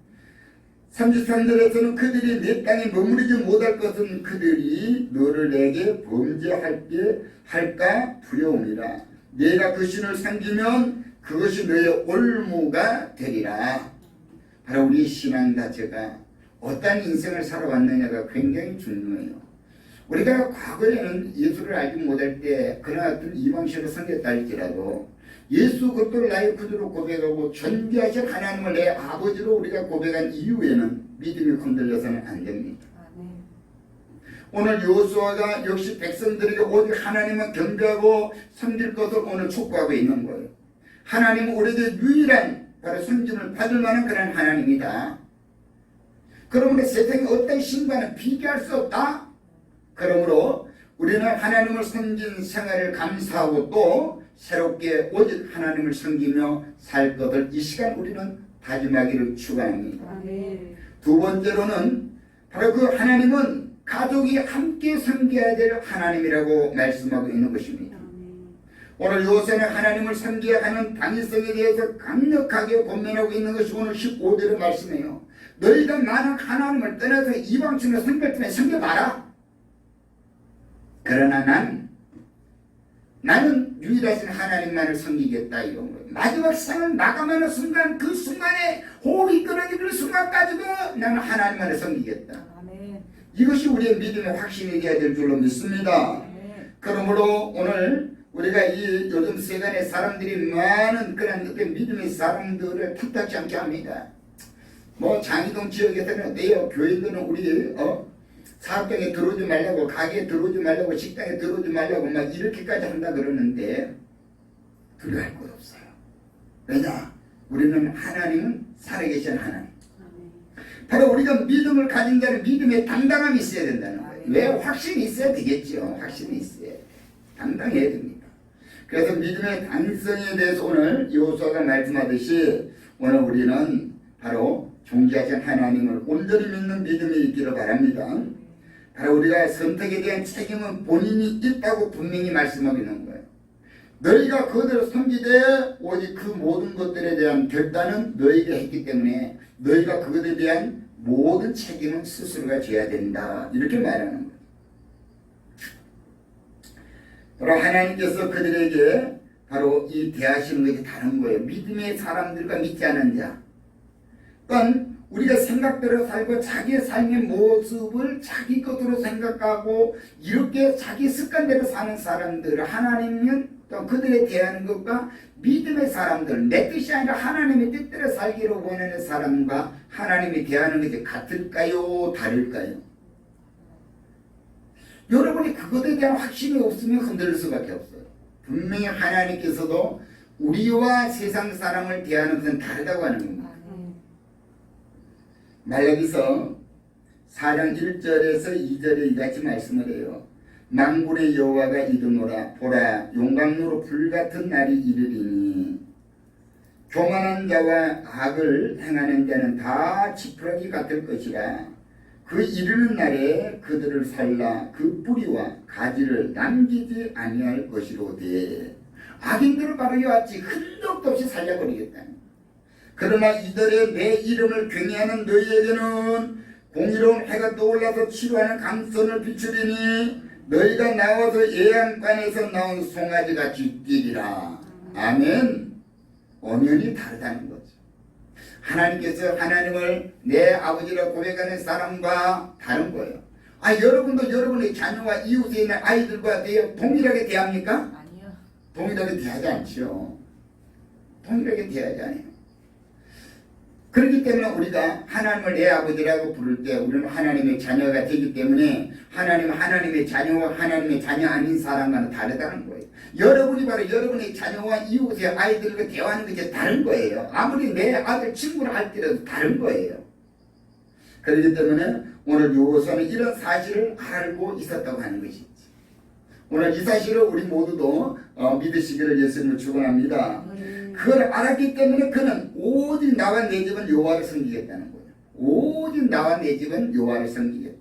33절에서는 그들이 내 땅에 머무르지 못할 것은 그들이 너를 내게 범죄할까 두려움이라. 내가 그 신을 섬기면 그것이 너의 올무가 되리라. 바로 우리의 신앙 자체가 어떤 인생을 살아왔느냐가 굉장히 중요해요. 우리가 과거에는 예수를 알지 못할 때 그러나 어떤 이방신을 섬겼다 할지라도 예수 그리스도를 나의 구주로 고백하고 존귀하신 하나님을 내 아버지로 우리가 고백한 이후에는 믿음이 흔들려서는 안 됩니다. 오늘 여호수아가 역시 백성들에게 오직 하나님을 경배하고 섬길 것을 오늘 촉구하고 있는 거예요. 하나님은 우리에게 유일한 바로 섬김을 받을 만한 그런 하나님이다. 그러므로 세상의 어떤 신과는 비교할 수 없다. 그러므로 우리는 하나님을 섬긴 생활을 감사하고 또 새롭게 오직 하나님을 섬기며 살 것을 이 시간 우리는 다짐하기를 축원합니다. 두 번째로는 바로 그 하나님은 가족이 함께 섬겨야 될 하나님이라고 말씀하고 있는 것입니다. 오늘 여호수아는 하나님을 섬겨야 하는 당위성에 대해서 강력하게 권면하고 있는 것이 오늘 15절의 말씀이에요. 너희가 많은 하나님을 떠나서 이방신을 섬길 때에 섬겨봐라. 그러나 나는 유일하신 하나님만을 섬기겠다 이런 거예요. 마지막 생을 마감하는 순간 그 순간에 호흡이 끊어지는 순간까지도 나는 하나님만을 섬기겠다. 이것이 우리의 믿음의 확신이 되어야 될 줄로 믿습니다. 그러므로 오늘 우리가 이 요즘 세간의 사람들이 많은 그런 어떤 믿음의 사람들을 탓하지 않게 합니다. 뭐 장이동 지역에서는 어때요? 교인들은 우리 사업장에 들어오지 말라고, 가게에 들어오지 말라고, 식당에 들어오지 말라고 막 이렇게까지 한다 그러는데 두려워할 것 없어요. 왜냐? 우리는 하나님은 살아계신 하나님. 바로 우리가 믿음을 가진 자는 믿음에 당당함이 있어야 된다는 거예요. 왜? 확신이 있어야 되겠죠. 확신이 있어야 당당해야 됩니다. 그래서 믿음의 당성에 대해서 오늘 여호수아가 말씀하듯이 오늘 우리는 바로 존귀하신 하나님을 온전히 믿는 믿음이 있기를 바랍니다. 바로 우리가 선택에 대한 책임은 본인이 있다고 분명히 말씀하고 있는 거예요. 너희가 그들을 섬기되 오직 그 모든 것들에 대한 결단은 너희가 했기 때문에 너희가 그것에 대한 모든 책임은 스스로가 져야 된다. 이렇게 말하는 거예요. 바로 하나님께서 그들에게 바로 이 대하시는 것이 다른 거예요. 믿음의 사람들과 믿지 않은 자. 또한 우리가 생각대로 살고 자기의 삶의 모습을 자기 것으로 생각하고 이렇게 자기 습관대로 사는 사람들, 하나님은 또 그들에 대하는 것과 믿음의 사람들, 내 뜻이 아니라 하나님의 뜻대로 살기로 원하는 사람과 하나님이 대하는 것이 같을까요? 다를까요? 여러분이 그것에 대한 확신이 없으면 흔들릴 수밖에 없어요. 분명히 하나님께서도 우리와 세상 사람을 대하는 것은 다르다고 하는 겁니다. 말라기서 4장 1절에서 2절에 이같이 말씀을 해요. 만군의 여호와가 이르노라 보라 용광로로 불같은 날이 이르리니 교만한 자와 악을 행하는 자는 다 지푸라기 같을 것이라. 그 이르는 날에 그들을 살라 그 뿌리와 가지를 남기지 아니할 것이로되. 악인들을 바로 이와같이 흔적도 없이 살려버리겠다. 그러나 이들의 내 이름을 경외하는 너희에게는 공의로운 해가 떠올라서 치료하는 강선을 비추리니 너희가 나와서 예양간에서 나온 송아지같이 뛰리라. 아멘. 엄연히 다르다는 거죠. 하나님께서 하나님을 내 아버지라고 고백하는 사람과 다른 거예요. 여러분도 여러분의 자녀와 이웃에 있는 아이들과 동일하게 대합니까? 아니요. 동일하게 대하지 않죠. 동일하게 대하지 않아요. 그렇기 때문에 우리가 하나님을 내 아버지라고 부를 때 우리는 하나님의 자녀가 되기 때문에 하나님은 하나님의 자녀와 하나님의 자녀 아닌 사람과는 다르다는 거예요. 여러분이 바로 여러분의 자녀와 이웃의 아이들과 대화하는 것이 다른 거예요. 아무리 내 아들 친구를 할지라도 다른 거예요. 그렇기 때문에 오늘 요소는 이런 사실을 알고 있었다고 하는 것이지. 오늘 이 사실을 우리 모두도 믿으시기를 예수님을 축원합니다. 그걸 알았기 때문에 그는 오직 나와 내 집은 여호와를 섬기겠다는 거예요. 오직 나와 내 집은 여호와를 섬기겠다.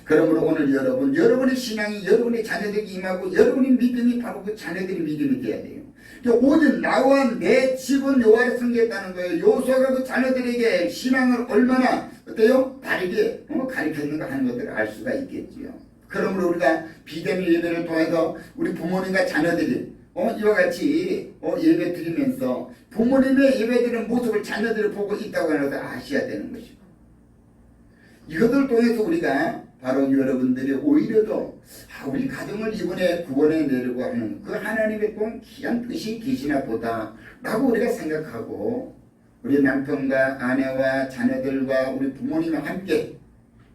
그러므로 오늘 여러분의 신앙이 여러분의 자녀들에게 임하고 여러분의 믿음이 바로 그 자녀들의 믿음이 돼야 돼요. 오직 나와 내 집은 여호와를 섬기겠다는 거예요. 요수아가 그 자녀들에게 신앙을 얼마나 어때요? 다르게 가르쳤는가 하는 것들을 알 수가 있겠지요. 그러므로 우리가 비대면 예배를 통해서 우리 부모님과 자녀들이 이와 같이 예배 드리면서 부모님의 예배 드리는 모습을 자녀들이 보고 있다고 하는 것을 아셔야 되는 것이고, 이것을 통해서 우리가 바로 여러분들이 오히려 더 우리 가정을 이번에 구원해 내려고 하는 그 하나님의 또 귀한 뜻이 계시나 보다 라고 우리가 생각하고 우리 남편과 아내와 자녀들과 우리 부모님과 함께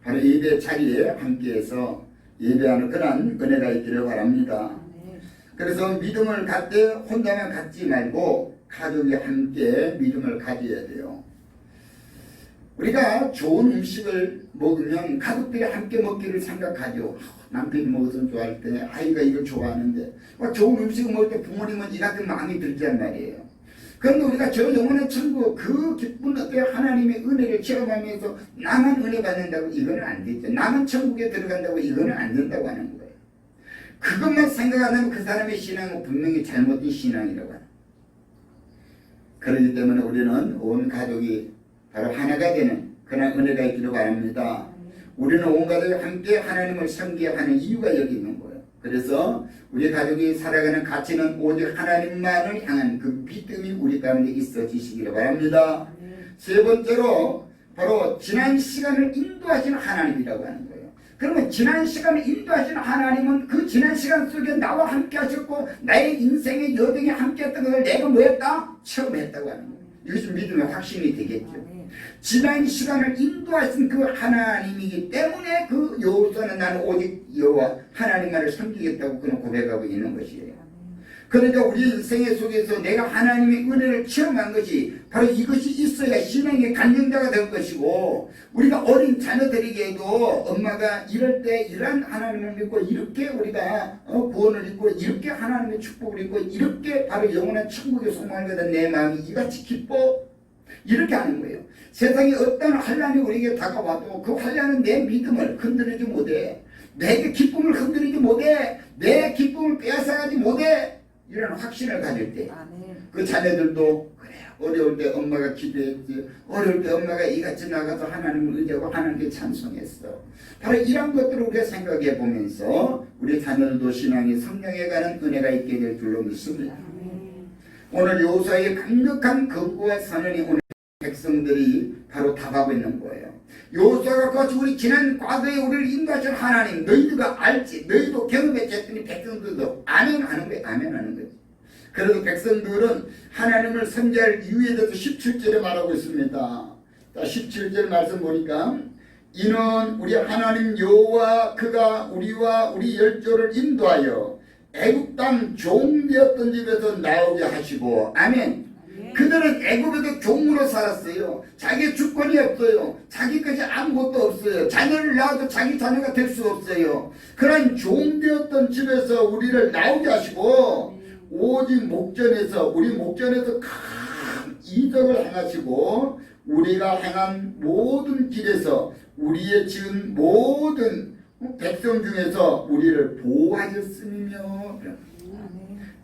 바로 예배 자리에 함께해서 예배하는 그런 은혜가 있기를 바랍니다. 그래서 믿음을 갖되 혼자만 갖지 말고 가족이 함께 믿음을 가져야 돼요. 우리가 좋은 음식을 먹으면 가족들이 함께 먹기를 생각하죠. 남편이 먹었으면 좋아할 때 아이가 이걸 좋아하는데 좋은 음식을 먹을 때 부모님은 이 같은 마음이 들지란 말이에요. 그런데 우리가 저 영원한 천국 그 기쁜 어때 하나님의 은혜를 체험하면서 나만 은혜 받는다고 이거는 안 되죠. 나만 천국에 들어간다고 이거는 안 된다고 하는 거예요. 그것만 생각하면 그 사람의 신앙은 분명히 잘못된 신앙이라고 하는. 그렇기 때문에 우리는 온 가족이 바로 하나가 되는 그런 은혜가 있기를 바랍니다. 우리는 온 가족이 함께 하나님을 섬겨야 하는 이유가 여기 있는 거예요. 그래서 우리 가족이 살아가는 가치는 오직 하나님만을 향한 그 믿음이 우리 가운데 있어지시기를 바랍니다. 세 번째로 바로 지난 시간을 인도하시는 하나님이라고 하는 거예요. 그러면 지난 시간을 인도하시는 하나님은 그 지난 시간 속에 나와 함께 하셨고 나의 인생의 여정에 함께 했던 것을 내가 뭐했다? 체험했다고 하는 거예요. 이것이 믿음의 확신이 되겠죠. 지난 시간을 인도하신 그 하나님이기 때문에 그 여호수아는 나는 오직 여호와 하나님만을 섬기겠다고 그는 고백하고 있는 것이에요. 그러니까 우리 인생의 속에서 내가 하나님의 은혜를 체험한 것이 바로 이것이 있어야 신앙의 간증자가 될 것이고, 우리가 어린 자녀들에게도 엄마가 이럴 때 이런 하나님을 믿고 이렇게 우리가 구원을 입고 이렇게 하나님의 축복을 입고 이렇게 바로 영원한 천국에 소망을 갖는 내 마음이 이같이 기뻐, 이렇게 하는 거예요. 세상에 어떤 환란이 우리에게 다가와도 그 환란은 내 믿음을 흔들리지 못해. 내 기쁨을 흔들리지 못해. 내 기쁨을 빼앗아가지 못해. 이런 확신을 가질 때 그 자녀들도 그래 어려울 때 엄마가 기도했지, 어려울 때 엄마가 이같이 나가서 하나님을 의지하고 하나님께 찬송했어. 바로 이런 것들을 우리가 생각해 보면서 우리 자녀들도 신앙이 성장해가는 은혜가 있게 될 줄로 믿습니다. 오늘 여호수아의 강력한 거부와 선언이 오늘 백성들이 바로 답하고 있는 거예요. 여호수아가 같이 우리 지난 과거에 우리를 인도하신 하나님 너희들가 알지, 너희도 경험했지 했더니 백성들도 아멘하는 거예요. 아멘하는 거예요. 그래도 백성들은 하나님을 섬기할 이유에 대해서 17절에 말하고 있습니다. 자, 17절 말씀 보니까 이는 우리 하나님 여호와 그가 우리와 우리 열조를 인도하여 애굽 땅 종되었던 집에서 나오게 하시고 아멘. 그들은 애굽에서 종으로 살았어요. 자기 주권이 없어요. 자기 것이 아무것도 없어요. 자녀를 낳아도 자기 자녀가 될 수 없어요. 그런 종되었던 집에서 우리를 나오게 하시고 오직 목전에서 우리 목전에서 큰 이적을 행하시고 우리가 행한 모든 길에서 우리의 지은 모든 백성 중에서 우리를 보호하셨으며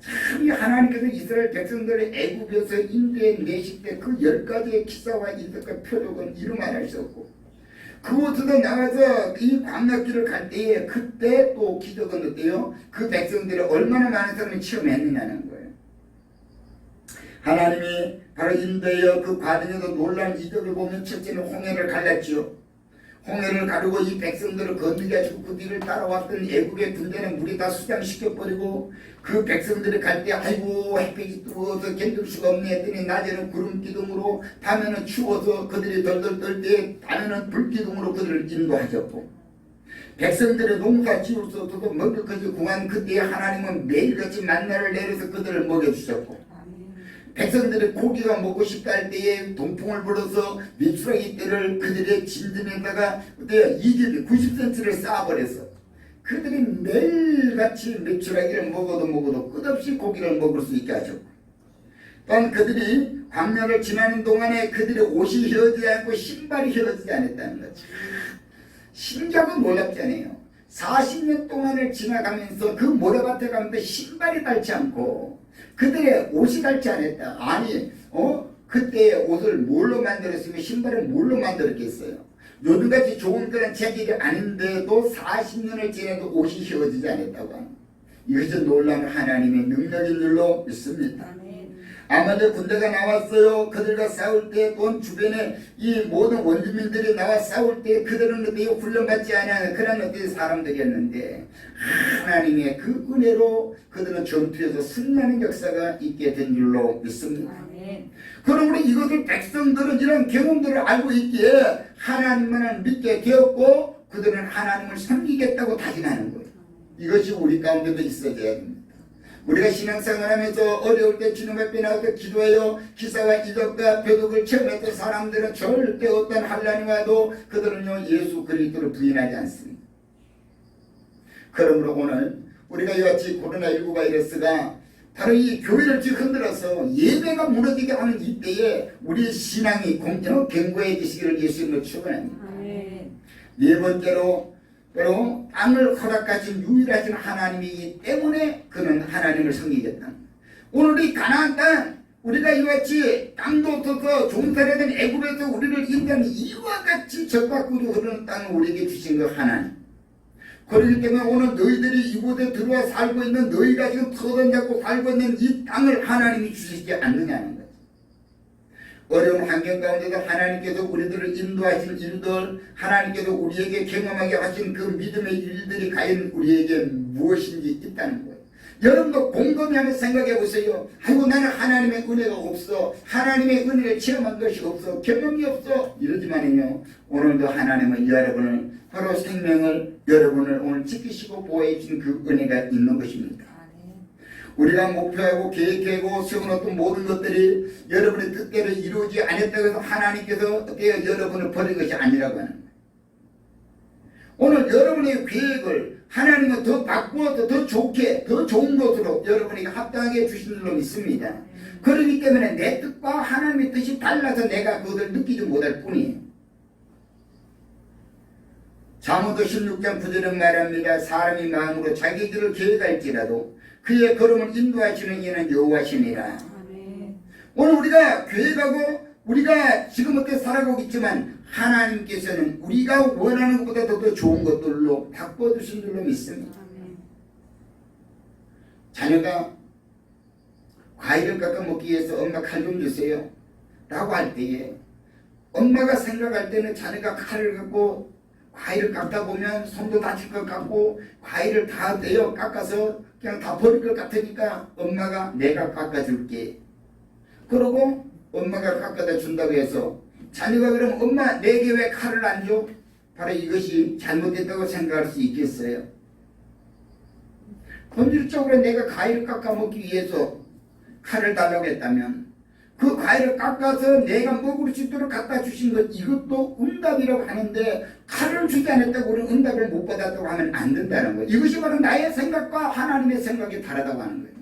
참 이 하나님께서 이스라엘 백성들의 애굽에서 인도에 내실 때 그 10가지의 기사와 이적과 표적은 이루 말할 수 없고 그곳에서 나가서 이 광야길을 갈 때에 그때 또 기적은 어때요? 그 백성들이 얼마나 많은 사람이 체험했느냐는 거예요. 하나님이 바로 인도하여 그 과정에서 놀라운 이적을 보면 첫째는 홍해를 갈랐지요. 홍해를 가르고 이 백성들을 건너게 하시고 그 뒤를 따라왔던 애국의 군대는 물이 다 수장시켜버리고 그 백성들이 갈 때 아이고 햇빛이 뜨거워서 견딜 수가 없네 했더니 낮에는 구름 기둥으로 밤에는 추워서 그들이 덜덜 떨 때 밤에는 불 기둥으로 그들을 인도하셨고 백성들의 농사 지을 수 없어도 먹을 것이 궁한 그때에 하나님은 매일같이 만나를 내려서 그들을 먹여주셨고 백성들이 고기가 먹고 싶다 할 때에 동풍을 불어서 메추라기 떼를 그들의 진전에다가 그때 90cm를 쌓아버렸어. 그들이 매일같이 메추라기를 먹어도 끝없이 고기를 먹을 수 있게 하셨고 또한 그들이 광야를 지나는 동안에 그들의 옷이 휘어지지 않고 신발이 휘어지지 않았다는 거지. 신기하고 놀랍잖아요. 40년 동안을 지나가면서 그 모래밭에 가는데 신발이 닳지 않고 그들의 옷이 닳지 않았다. 아니 그때 옷을 뭘로 만들었으면 신발을 뭘로 만들었겠어요. 요즘같이 좋은 그런 재질이 아닌데도 40년을 지나도 옷이 휘어지지 않았다고 합니다. 이것은 놀라운 하나님의 능력인 줄로 믿습니다. 아마도 군대가 나왔어요. 그들과 싸울 때 또 주변에 이 모든 원주민들이 나와 싸울 때 그들은 어때요? 훈련받지 않은 그런 어떤 사람들이었는데 하나님의 그 은혜로 그들은 전투에서 승리하는 역사가 있게 된 줄로 믿습니다. 그럼 우리 이것을 백성들은 이런 경험들을 알고 있기에 하나님만을 믿게 되었고 그들은 하나님을 섬기겠다고 다짐하는 거예요. 이것이 우리 가운데도 있어져야 됩니다. 우리가 신앙생활하면서 어려울 때 주님 앞에 나와서 기도해요. 기사와 이적과 표적을 체험했던 사람들은 절대 어떤 환란이 와도 그들은요 예수 그리스도를 부인하지 않습니다. 그러므로 오늘 우리가 이같이 코로나19 바이러스가 바로 이 교회를 흔들어서 예배가 무너지게 하는 이때에 우리의 신앙이 견고해지시기를 예수님으로 축원합니다. 네 번째로 바로 땅을 허락하신 유일하신 하나님이기 때문에 그는 하나님을 섬기겠다. 오늘 이 가나안 땅 우리가 이같이 땅도 없어서 종살이던 애굽에서 우리를 인도한 이와 같이 적박구리 흐르는 땅을 우리에게 주신 그 하나님. 그렇기 때문에 오늘 너희들이 이곳에 들어와 살고 있는 너희가 지금 터전 잡고 살고 있는 이 땅을 하나님이 주시지 않느냐는 거죠. 어려운 환경 가운데도 하나님께서 우리들을 인도하신 일들, 하나님께서 우리에게 경험하게 하신 그 믿음의 일들이 과연 우리에게 무엇인지 있다는 거예요. 여러분도 곰곰이 한번 생각해 보세요. 아이고 나는 하나님의 은혜가 없어. 하나님의 은혜를 체험한 것이 없어. 경험이 없어. 이러지만은요. 오늘도 하나님은 여러분을 바로 생명을 여러분을 오늘 지키시고 보호해 주신 그 은혜가 있는 것입니다. 우리가 목표하고 계획하고 세워놓던 모든 것들이 여러분의 뜻대로 이루어지지 않았다고 해서 하나님께서 어때요? 여러분을 버린 것이 아니라고 하는 거예요. 오늘 여러분의 계획을 하나님은 더 바꾸어서 더 좋게, 더 좋은 것으로 여러분에게 합당하게 주신 줄로 믿습니다. 그렇기 때문에 내 뜻과 하나님의 뜻이 달라서 내가 그것을 느끼지 못할 뿐이에요. 잠언도 16장 9절은 말합니다. 사람이 마음으로 자기 길을 계획할지라도 그의 걸음을 인도하시는 이는 여호와시니라. 오늘 우리가 계획하고 우리가 지금 어떻게 살아가고 있지만 하나님께서는 우리가 원하는 것보다 더 좋은 것들로 바꿔주신 줄로 믿습니다. 자녀가 과일을 깎아 먹기 위해서 엄마 칼 좀 주세요 라고 할 때에 엄마가 생각할 때는 자녀가 칼을 갖고 과일을 깎다 보면 손도 다칠 것 같고 과일을 다 내어 깎아서 그냥 다 버릴 것 같으니까 엄마가 내가 깎아줄게 그러고 엄마가 깎아다 준다고 해서 자녀가 그러면 엄마 내게 왜 칼을 안 줘? 바로 이것이 잘못됐다고 생각할 수 있겠어요. 본질적으로 내가 과일을 깎아 먹기 위해서 칼을 달라고 했다면 그 과일을 깎아서 내가 먹을 수 있도록 갖다 주신 것 이것도 응답이라고 하는데 칼을 주지 않았다고 우리는 응답을 못 받았다고 하면 안 된다는 거예요. 이것이 바로 나의 생각과 하나님의 생각이 다르다고 하는 거예요.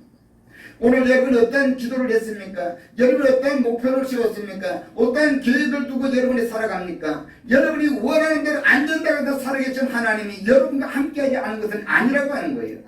오늘 여러분 어떤 기도를 했습니까? 여러분 어떤 목표를 세웠습니까? 어떤 계획을 두고 여러분이 살아갑니까? 여러분이 원하는 대로 안 된다고 해서 살아계신 하나님이 여러분과 함께하지 않은 것은 아니라고 하는 거예요.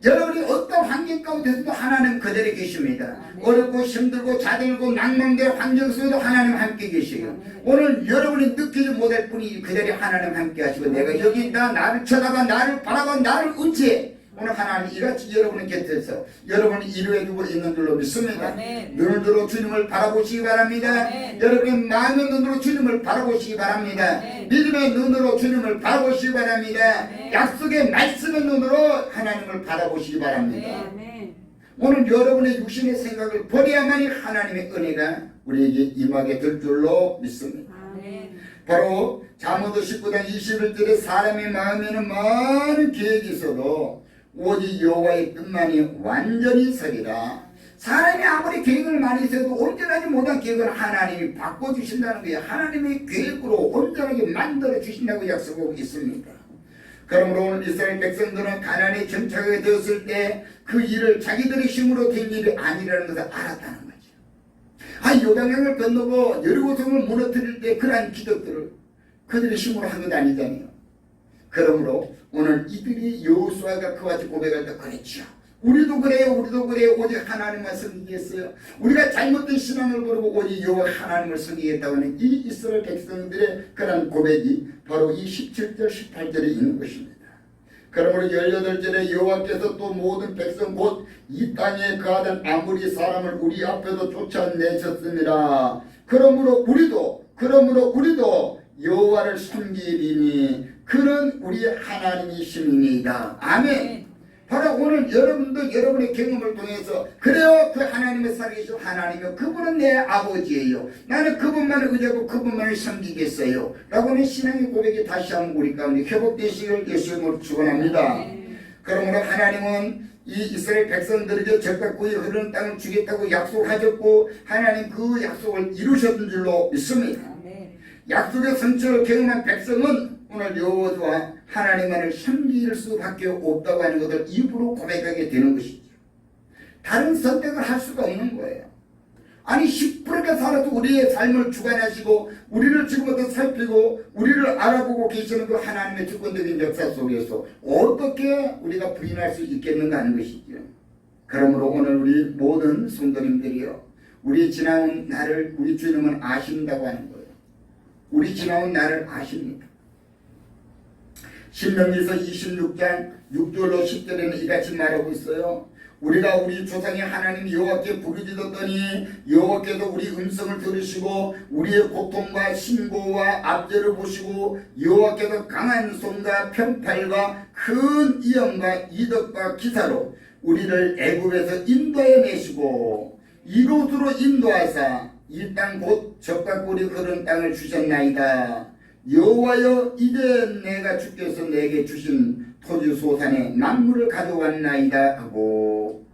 여러분이 어떤 환경 가운데서도 하나님 그대로 계십니다. 어렵고 힘들고 자들고 낭망된 환경 속에도 하나님 함께 계셔요. 오늘 여러분이 느끼지 못할 뿐이 그대로 하나님 함께 하시고 내가 여기 있다 나를 쳐다봐 나를 바라봐 나를 은채 오늘 하나님 이같이 여러분의 곁에서 여러분이 이루어주고 있는 줄로 믿습니다. 눈을 들어 주님을 바라보시기 바랍니다. 여러분의 마음의 눈으로 주님을 바라보시기 바랍니다. 믿음의 눈으로 주님을 바라보시기 바랍니다. 약속의 말씀의 눈으로 하나님을 바라보시기 바랍니다. 오늘 여러분의 육신의 생각을 버려야만이 하나님의 은혜가 우리에게 임하게 될 줄로 믿습니다. 바로 잠언도 19장 21절에 사람의 마음에는 많은 계획이 있어도 오직 여호와의 뜻만이 완전히 서리라. 사람이 아무리 계획을 많이 있어도 온전하지 못한 계획을 하나님이 바꿔주신다는 거예요. 하나님의 계획으로 온전하게 만들어 주신다고 약속하고 있습니다. 그러므로 오늘 이스라엘 백성들은 가나안에 정착하게 되었을 때 그 일을 자기들의 힘으로 된 일이 아니라는 것을 알았다는 거죠. 요단강을 건너고 여리고성을 무너뜨릴 때 그러한 기적들을 그들의 힘으로 한 것 아니잖아요. 그러므로 오늘 이들이 여호수아가 그와 같이 고백할 때 그랬죠. 우리도 그래요. 오직 하나님만 섬기겠어요. 우리가 잘못된 신앙을 버리고 오직 여호와 하나님을 섬기겠다고 하는 이 이스라엘 백성들의 그런 고백이 바로 이 17절 18절에 있는 것입니다. 그러므로 18절에 여호와께서 또 모든 백성 곧 이 땅에 거하던 아무리 사람을 우리 앞에서 쫓아내셨습니다. 그러므로 우리도 여호와를 섬기리니 그는 우리의 하나님이심이니이다. 아멘. 바로 오늘 여러분도 여러분의 경험을 통해서 그래요 그 하나님의 살아계신 하나님이요 그분은 내 아버지예요. 나는 그분만을 의지하고 그분만을 섬기겠어요 라고 하는 신앙의 고백이 다시 한번 우리 가운데 회복되시기를 예수님으로 축원합니다. 그러므로 하나님은 이 이스라엘 백성들에게 적과 꿀이 흐르는 땅을 주겠다고 약속하셨고 하나님 그 약속을 이루셨던 줄로 믿습니다. 약속의 성취를 경험한 백성은 오늘 여호와와 하나님만을 섬길 수밖에 없다고 하는 것을 입으로 고백하게 되는 것이죠. 다른 선택을 할 수가 없는 거예요. 아니 시퍼렇게 살아도 우리의 삶을 주관하시고 우리를 지금부터 살피고 우리를 알아보고 계시는 그 하나님의 주권적인 역사 속에서 어떻게 우리가 부인할 수 있겠는가 하는 것이죠. 그러므로 오늘 우리 모든 성도님들이요 우리 지나온 나를 우리 주님은 아신다고 하는 거예요. 우리 지나온 나를 아십니다. 신명기서 26장 6절로 10절에는 이같이 말하고 있어요. 우리가 우리 조상의 하나님 여호와께 부르짖었더니 여호와께서 우리 음성을 들으시고 우리의 고통과 신고와 압제를 보시고 여호와께서 강한 손과 편팔과 큰 이염과 이덕과 기사로 우리를 애굽에서 인도해 내시고 이곳으로 인도하사 이 땅 곧 젖과 꿀이 흐르는 땅을 주셨나이다. 여호와여 이제 내가 주께서 내게 주신 토지 소산의 만물을 가져왔나이다 하고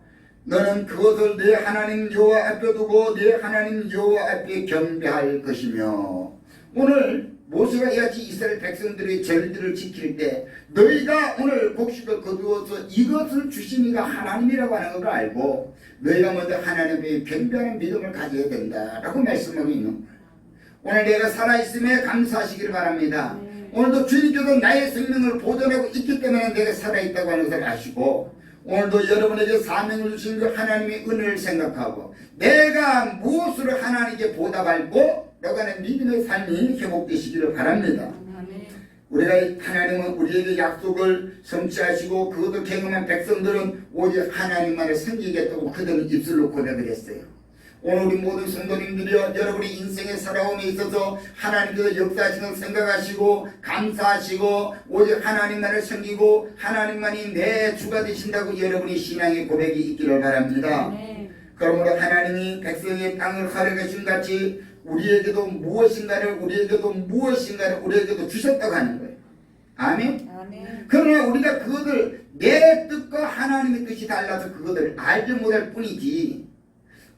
너는 그것을 내 하나님 여호와 앞에 두고 내 하나님 여호와 앞에 경배할 것이며 오늘 모세가 이같이 이스라엘 백성들의 절들을 지킬 때 너희가 오늘 곡식을 거두어서 이것을 주신 이가 하나님이라고 하는 것을 알고 너희가 먼저 하나님의 변변한 믿음을 가져야 된다라고 말씀하고 있는 거예요. 오늘 내가 살아있음에 감사하시기를 바랍니다. 오늘도 주님께서 나의 생명을 보존하고 있기 때문에 내가 살아있다고 하는 것을 아시고 오늘도 여러분에게 사명을 주신 그 하나님의 은혜를 생각하고 내가 무엇으로 하나님께 보답할고 너가는 믿음의 삶이 회복되시기를 바랍니다. 우리가 하나님은 우리에게 약속을 성취하시고 그것을 경험한 백성들은 오직 하나님만을 섬기겠다고 그들은 입술로 고백을 했어요. 오늘 우리 모든 성도님들이여 여러분의 인생의 살아옴에 있어서 하나님께서 역사하시는 생각하시고 감사하시고 오직 하나님만을 섬기고 하나님만이 내 주가 되신다고 여러분의 신앙의 고백이 있기를 바랍니다. 그러므로 하나님이 백성의 땅을 가려가신 같이 우리에게도 무엇인가를 우리에게도 주셨다고 하는 거예요. 아멘? 그러나 우리가 그것을 내 뜻과 하나님의 뜻이 달라서 그것을 알지 못할 뿐이지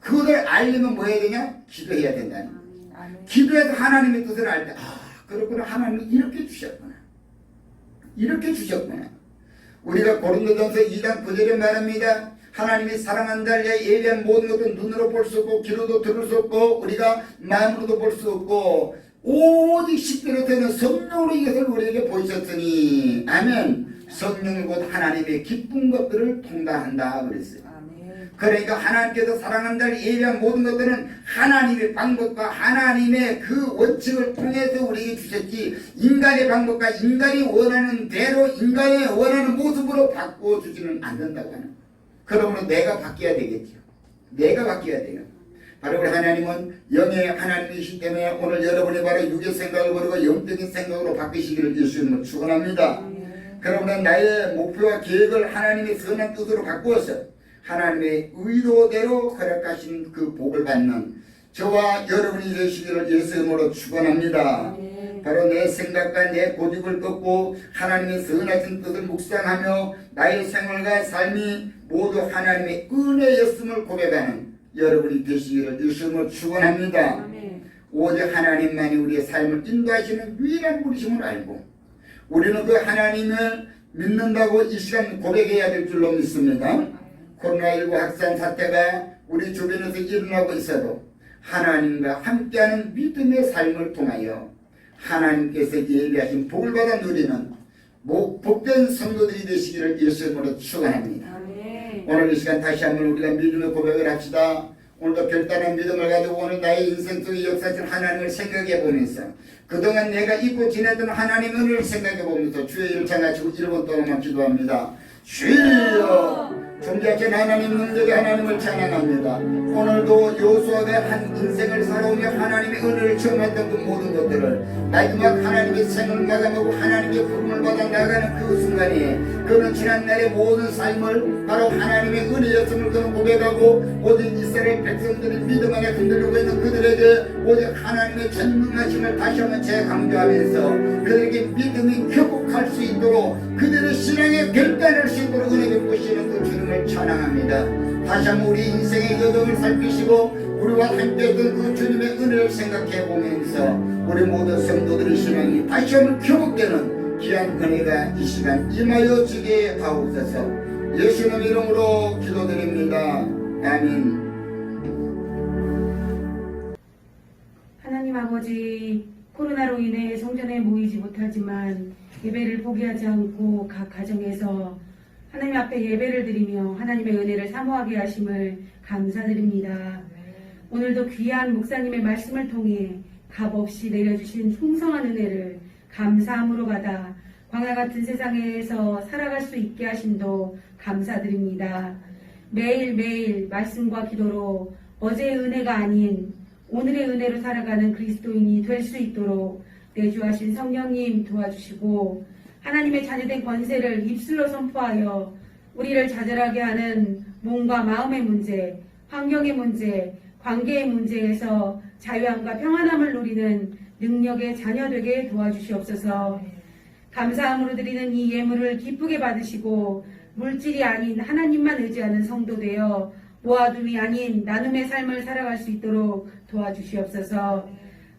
그것을 알려면 뭐 해야 되냐? 기도해야 된다는 거예요. 기도해서 하나님의 뜻을 알 때 그렇구나 하나님이 이렇게 주셨구나. 우리가 고린도전서 2장 9절에 말합니다. 하나님이 사랑한다 내 예배한 모든 것은 눈으로 볼 수 없고 귀로도 들을 수 없고 우리가 마음으로도 볼 수 없고 오직 십대로 되는 성령으로 이것을 우리에게 보이셨으니 아멘. 성령은 곧 하나님의 기쁜 것들을 통달한다 그랬어요. 그러니까 하나님께서 사랑한다를 예배한 모든 것들은 하나님의 방법과 하나님의 그 원칙을 통해서 우리에게 주셨지 인간의 방법과 인간이 원하는 대로 인간의 원하는 모습으로 바꿔주지는 않는다고 하는 거예요. 그러므로 내가 바뀌어야 되겠죠. 내가 바뀌어야 돼요. 바로 우리 하나님은 영의 하나님이시기 때문에 오늘 여러분이 바로 육의 생각을 버리고 영적인 생각으로 바뀌시기를 예수님을 축원합니다. 그러므로 나의 목표와 계획을 하나님의 선한 뜻으로 바꾸어서 하나님의 의도대로 허락하신 그 복을 받는 저와 여러분이 되시기를 예수님으로 축원합니다. 바로 내 생각과 내 고집을 꺾고 하나님의 선하신 뜻을 묵상하며 나의 생활과 삶이 모두 하나님의 은혜였음을 고백하는 여러분이 되시기를 예수님으로 축원합니다. 오직 하나님만이 우리의 삶을 인도하시는 유일한 분이심을 알고 우리는 그 하나님을 믿는다고 이 시간 고백해야 될 줄로 믿습니다. 코로나19 확산 사태가 우리 주변에서 일어나고 있어도 하나님과 함께하는 믿음의 삶을 통하여 하나님께서 예비하신 복을 받아 누리는 복된 성도들이 되시기를 예수님으로 축원합니다. 오늘 이 시간 다시 한번 우리가 믿음의 고백을 합시다. 오늘도 별다른 믿음을 가지고 오늘 나의 인생 속의 역사실 하나님을 생각해 보면서 그동안 내가 잊고 지냈던 하나님의 은혜를 생각해 보면서 주의 이름 찬양하시고 1분 동안만 기도합니다. 주여 존귀하신 하나님 능력의 하나님을 찬양합니다. 오늘도 여호수아가 한 인생을 살아오며 하나님의 은혜를 체험했던 그 모든 것들을 마지막 하나님의 생을 마감하고 하나님의 부름을 받아 나가는 그 순간에 그는 지난날의 모든 삶을 바로 하나님의 은혜였음을 그는 고백하고 오직 이스라엘 백성들이 믿음 안에 흔들리고 있는 그들에게 오직 하나님의 전능하심을 다시 한번 재강조하면서 그들에게 믿음이 회복할 수 있도록 그들의 신앙에 결단할 수 있도록 은혜 베푸시는 그 주님을 찬양합니다. 다시 한번 우리 인생의 여정을 살피시고 우리와 함께했던 그 주님의 은혜를 생각해 보면서 우리 모든 성도들의 신앙이 다시 한번 회복되는 귀한 은혜가 이 시간 임하여 주게 하옵소서. 예수님 이름으로 기도드립니다. 아멘. 하나님 아버지, 코로나로 인해 성전에 모이지 못하지만 예배를 포기하지 않고 각 가정에서 하나님 앞에 예배를 드리며 하나님의 은혜를 사모하게 하심을 감사드립니다. 오늘도 귀한 목사님의 말씀을 통해 값없이 내려주신 풍성한 은혜를 감사함으로 받아 광야 같은 세상에서 살아갈 수 있게 하심도 감사드립니다. 매일매일 말씀과 기도로 어제의 은혜가 아닌 오늘의 은혜로 살아가는 그리스도인이 될 수 있도록 내주하신 성령님 도와주시고 하나님의 자녀된 권세를 입술로 선포하여 우리를 좌절하게 하는 몸과 마음의 문제, 환경의 문제, 관계의 문제에서 자유함과 평안함을 누리는 능력의 자녀 되게 도와주시옵소서. 감사함으로 드리는 이 예물을 기쁘게 받으시고 물질이 아닌 하나님만 의지하는 성도 되어 모아둠이 아닌 나눔의 삶을 살아갈 수 있도록 도와주시옵소서.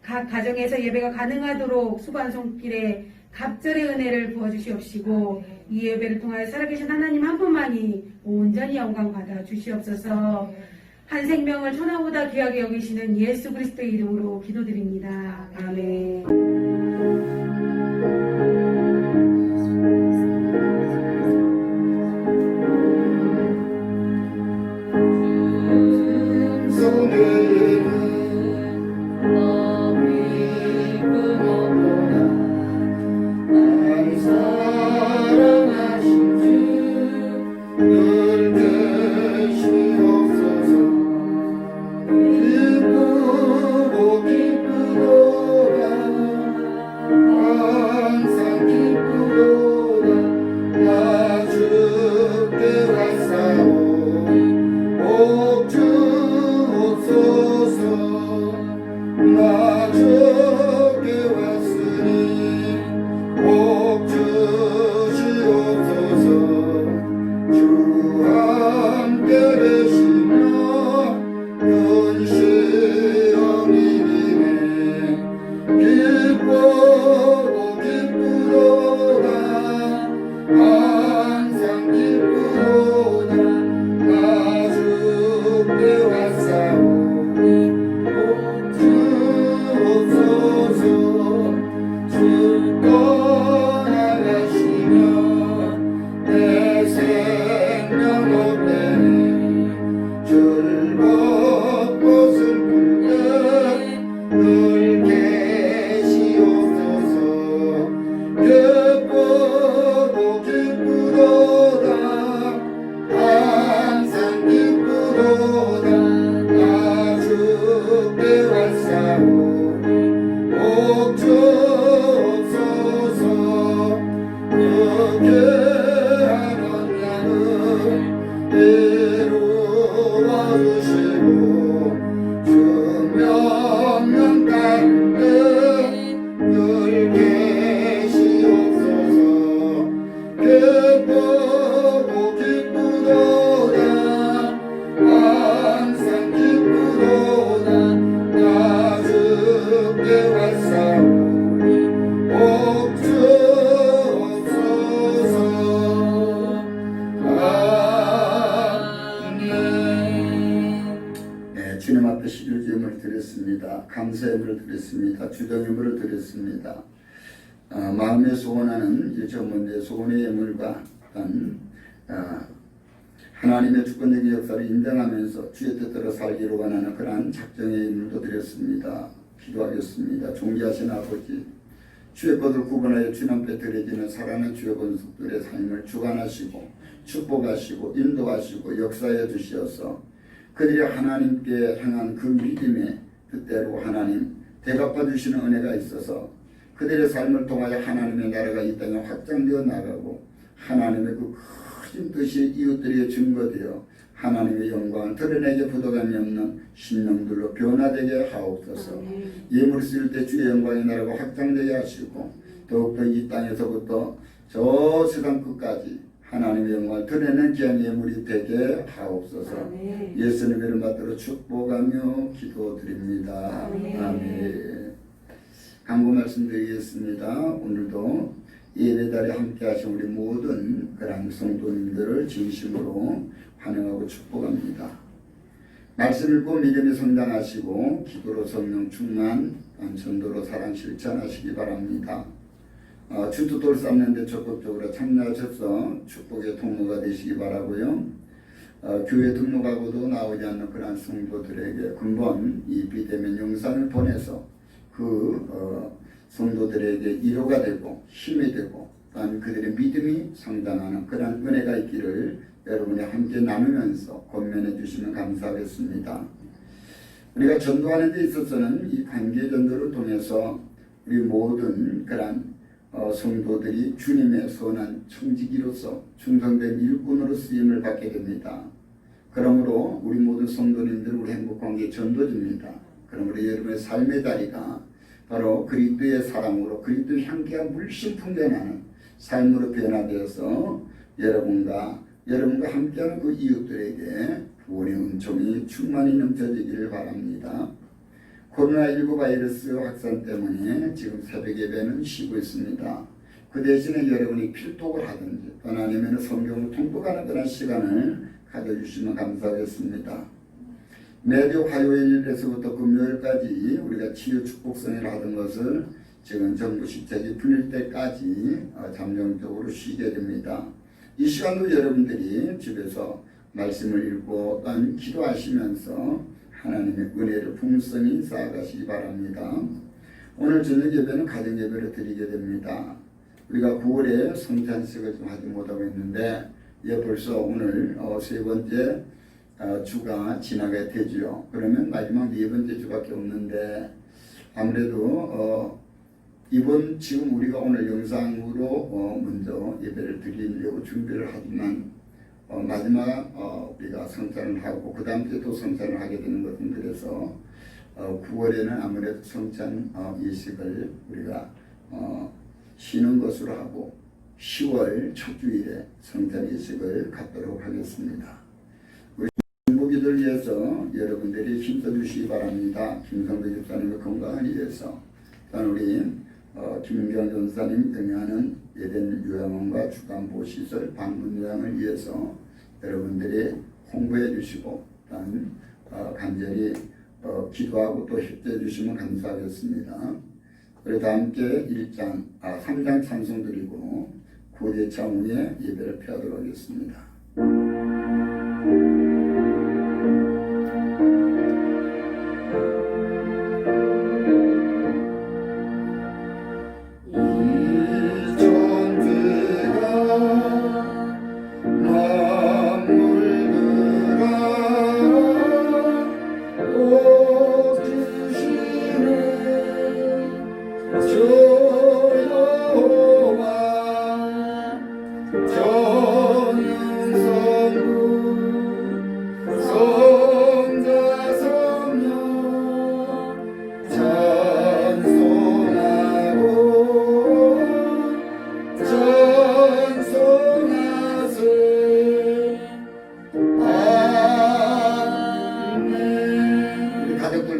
각 가정에서 예배가 가능하도록 수고한 손길에 갑절의 은혜를 부어주시옵시고 이 예배를 통하여 살아계신 하나님 한 분만이 온전히 영광 받아 주시옵소서. 한 생명을 천하보다 귀하게 여기시는 예수 그리스도의 이름으로 기도드립니다. 아멘. 주님 앞에 시주제물을 드렸습니다. 감사 예물을 드렸습니다. 주정 예물을 드렸습니다. 마음에 소원하는 일정문제 소원의 예물과 하나님의 주권적인 역사를 인정하면서 주의 뜻대로 살기로 원하는 그러한 작정의 예물도 드렸습니다. 기도하겠습니다. 존귀하신 아버지, 주의 것을 구분하여 주님 앞에 드려지는 살아있는 주의 권속들의 삶을 주관하시고 축복하시고 인도하시고 역사해 주시어서 그들이 하나님께 향한 그 믿음의 뜻대로 하나님 대갚아 주시는 은혜가 있어서 그들의 삶을 통하여 하나님의 나라가 이 땅에 확장되어 나가고 하나님의 그 크신 뜻이 이웃들에게 증거되어 하나님의 영광을 드러내게 부족함이 없는 신령들로 변화되게 하옵소서. 예물을 쓸 때 주의 영광의 나라가 확장되게 하시고 더욱더 이 땅에서부터 저 세상 끝까지 하나님의 영광을 드러내는 귀한 예물이 되게 하옵소서. 예수님의 이름 받들어 축복하며 기도드립니다. 아멘. 간구 말씀드리겠습니다. 오늘도 예배자리에 함께 하신 우리 모든 그런 성도님들을 진심으로 환영하고 축복합니다. 말씀 읽고 믿음이 성장하시고 기도로 성령 충만, 전도로 사랑 실천하시기 바랍니다. 주도돌 쌓는데 적극적으로 참여하셔서 축복의 통로가 되시기 바라고요. 교회 등록하고도 나오지 않는 그런 성도들에게 근본 이 비대면 영상을 보내서 그 성도들에게 위로가 되고 힘이 되고 또한 그들의 믿음이 성장하는 그런 은혜가 있기를 여러분이 함께 나누면서 권면해 주시면 감사하겠습니다. 우리가 전도하는 데 있어서는 이 관계 전도를 통해서 우리 모든 그런 성도들이 주님의 선한 청지기로서 충성된 일꾼으로 쓰임을 받게 됩니다. 그러므로 우리 모든 성도님들 우리 행복관계 전도지입니다. 그러므로 여러분의 삶의 자리가 바로 그리스도의 사랑으로 그리스도의 향기가 물씬 풍겨나는 삶으로 변화되어서 여러분과 함께하는 그 이웃들에게 구원의 은총이 충만히 넘쳐지기를 바랍니다. 코로나19 바이러스 확산 때문에 지금 새벽 예배는 쉬고 있습니다. 그 대신에 여러분이 필독을 하든지 또는 아니면 성경을 통독하는 그런 시간을 가져주시면 감사하겠습니다. 매주 화요일에서부터 금요일까지 우리가 치유 축복성회를 하던 것을 지금 정부 시책이 풀릴 때까지 잠정적으로 쉬게 됩니다. 이 시간도 여러분들이 집에서 말씀을 읽고 또한 기도하시면서 하나님의 은혜를 풍성히 쌓아가시기 바랍니다. 오늘 저녁 예배는 가정 예배를 드리게 됩니다. 우리가 9월에 성찬식을 좀 하지 못하고 있는데 벌써 오늘 세 번째 주가 지나게 되지요. 그러면 마지막 네 번째 주밖에 없는데 아무래도 이번 지금 우리가 오늘 영상으로 먼저 예배를 드리려고 준비를 하지만 마지막 우리가 성찬을 하고 그 다음 주에 또 성찬을 하게 되는 것은 그래서 9월에는 아무래도 성찬 예식을 우리가 쉬는 것으로 하고 10월 첫 주일에 성찬 예식을 갖도록 하겠습니다. 우리 중보기도를 위해서 여러분들이 힘써주시기 바랍니다. 김성배 집사님의 건강을 위해서 또한 우리 김경 전사님 경영하는 예전 요양원과 주간보시설 방문 요양을 위해서 여러분들이 홍보해 주시고 또한 간절히 기도하고 또 협조해 주시면 감사하겠습니다. 그래서 함께 3장 찬송 드리고 고대차 후에 예배를 펴도록 하겠습니다.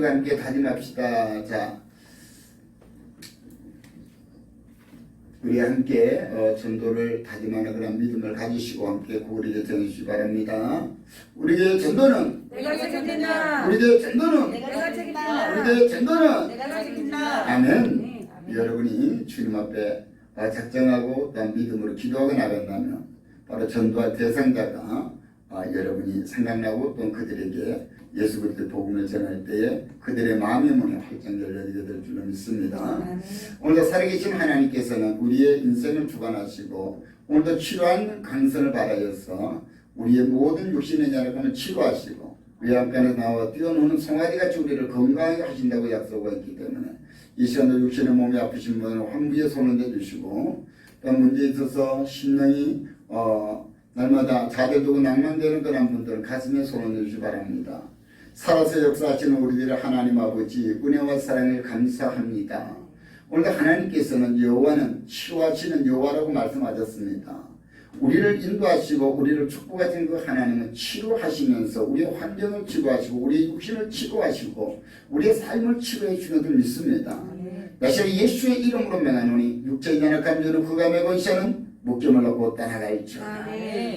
함께 다짐합시다. 자, 우리 함께 전도를 다짐하는 그런 믿음을 가지시고 함께 구호를 전해주시기 바랍니다. 우리의 전도는 내가 책임진다. 우리의 전도는 내가 책임진다. 우리의 전도는 내가 책임진다. 아멘. 여러분이 주님 앞에 작정하고 또 믿음으로 기도하고 나간다면 바로 전도할 대상자가 여러분이 생각나고 또 그들에게 예수 그리스도의 복음을 전할 때에 그들의 마음의 문이 활짝 열리게 될 줄로 믿습니다. 오늘도 살아계신 하나님께서는 우리의 인생을 주관하시고 오늘도 치료한 강선을 바라여서 우리의 모든 육신의 연약함을 치료하시고 외양간에 나와 뛰어노는 송아지같이 우리를 건강하게 하신다고 약속하고 있기 때문에 이 시간도 육신의 몸이 아프신 분은 환부에 손을 내주시고 또 문제에 있어서 심령이 날마다 자대두고 낭만되는 그런 분들은 가슴에 손을 내주시기 바랍니다. 살아서 역사하시는 우리들의 하나님 아버지 은혜와 사랑을 감사합니다. 오늘도 하나님께서는 여호와는 치유하시는 여호와라고 말씀하셨습니다. 우리를 인도하시고 우리를 축복하신 그 하나님은 치료하시면서 우리의 환경을 치료하시고 우리의 육신을 치료하시고 우리의 삶을 치료해 주시는 줄 믿습니다. 다시 예수의 이름으로 명하노니 육체의 연약한 자는 그가 메고 있는 목숨을 놓고 떠나갈지어다.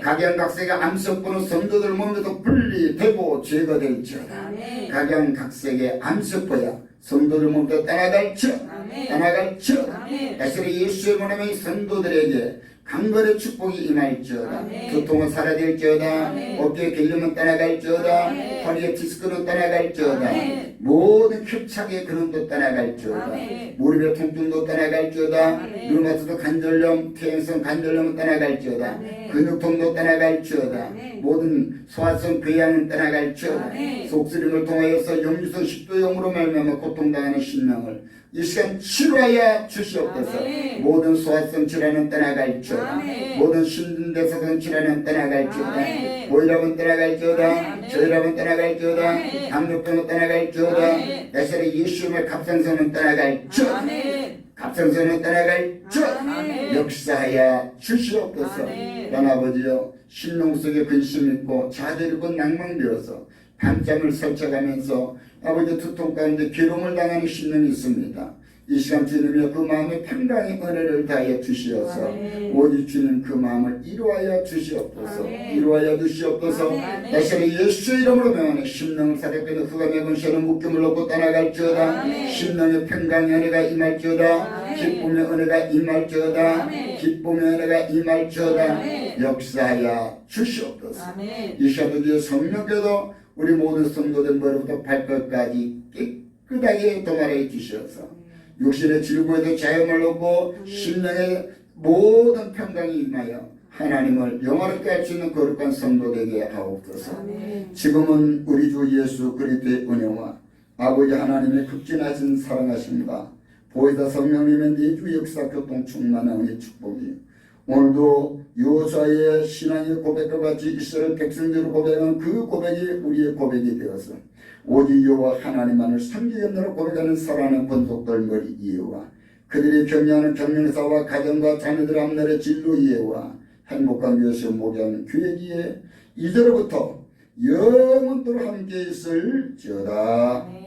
각양각색의 암석부는 성도들 몸에도 분리되고 죄가 될지어다. 각양각색의 암석부야 성도들 몸에도 떠나갈지어다. 떠나갈지어다. 다시 예수의 이름으로 성도들에게 강건의 축복이 임할지어다. 두통은 사라질지어다. 어깨에 결림은 떠나갈지어다. 허리에 디스크는 떠나갈지어다. 모든 협착의 근원도 떠나갈지어다. 무릎의 통증도 떠나갈지어다. 류마티드 관절염, 퇴행성 관절염은 떠나갈지어다. 근육통도 떠나갈지어다. 모든 소화성 궤양은 떠나갈지어다. 속쓰림을 통하여서 역류성 식도염으로 말미암아 고통당하는 신명을 이 시간 치료하여 주시옵소서. 모든 소화성 질환은 떠나갈지어다. 모든 신진대사성 질환은 떠나갈지어다. 고혈압은 떠나갈지어다. 저혈압은 떠나갈지어다. 당뇨병은 떠나갈지어다. 야시라 예수님의 갑상선은 떠나갈지어다. 갑상선은 떠나갈지어다. 역사하여 주시옵소서. 난 아버지여 심령 속에 근심 있고 좌절이고 낭망되어서 밤잠을 설쳐가면서 아버지 두통 가운데 괴로움을 당하는 심령이 있습니다. 이 시간 주님이여 그 마음에 평강의 은혜를 다하여 주시어서 아멘. 오직 주님 그 마음을 이루하여 주시옵소서. 아멘. 이루하여 주시옵소서. 아멘. 다시 예수의 이름으로 명하는 심령을 사력되는 흑암의 권세는 묶임을 놓고 떠나갈지어다. 아멘. 심령의 평강의 은혜가 임할지어다. 아멘. 기쁨의 은혜가 임할지어다. 아멘. 기쁨의 은혜가 임할지어다. 아멘. 역사하여 주시옵소서. 아멘. 이 시간도 주의 성령께도 우리 모든 성도들 머리부터 발끝까지 깨끗하게 도말해 주시어서 육신의 질고에도 자유를 얻고 심령의 모든 평강이 임하여 하나님을 영화롭게 할 수 있는 거룩한 성도 되게 하옵소서. 아멘. 지금은 우리 주 예수 그리스도의 은혜와 아버지 하나님의 극진하신 사랑하심과 보혜사 성령님의 내주 역사 교통 충만한 은혜 축복이 오늘도 여호수아의 신앙의 고백과 같이 이스라엘 백성들을 고백한 그 고백이 우리의 고백이 되어서 오직 여호와 하나님만을 섬기겠노라 고백하는 사랑하는 권속들 머리 이해와 그들이 경영하는 경영사와 가정과 자녀들 앞날의 진로 이해와 행복한 교회에서 목양하는 교회기에 이제로부터 영원토록 함께 있을지어다.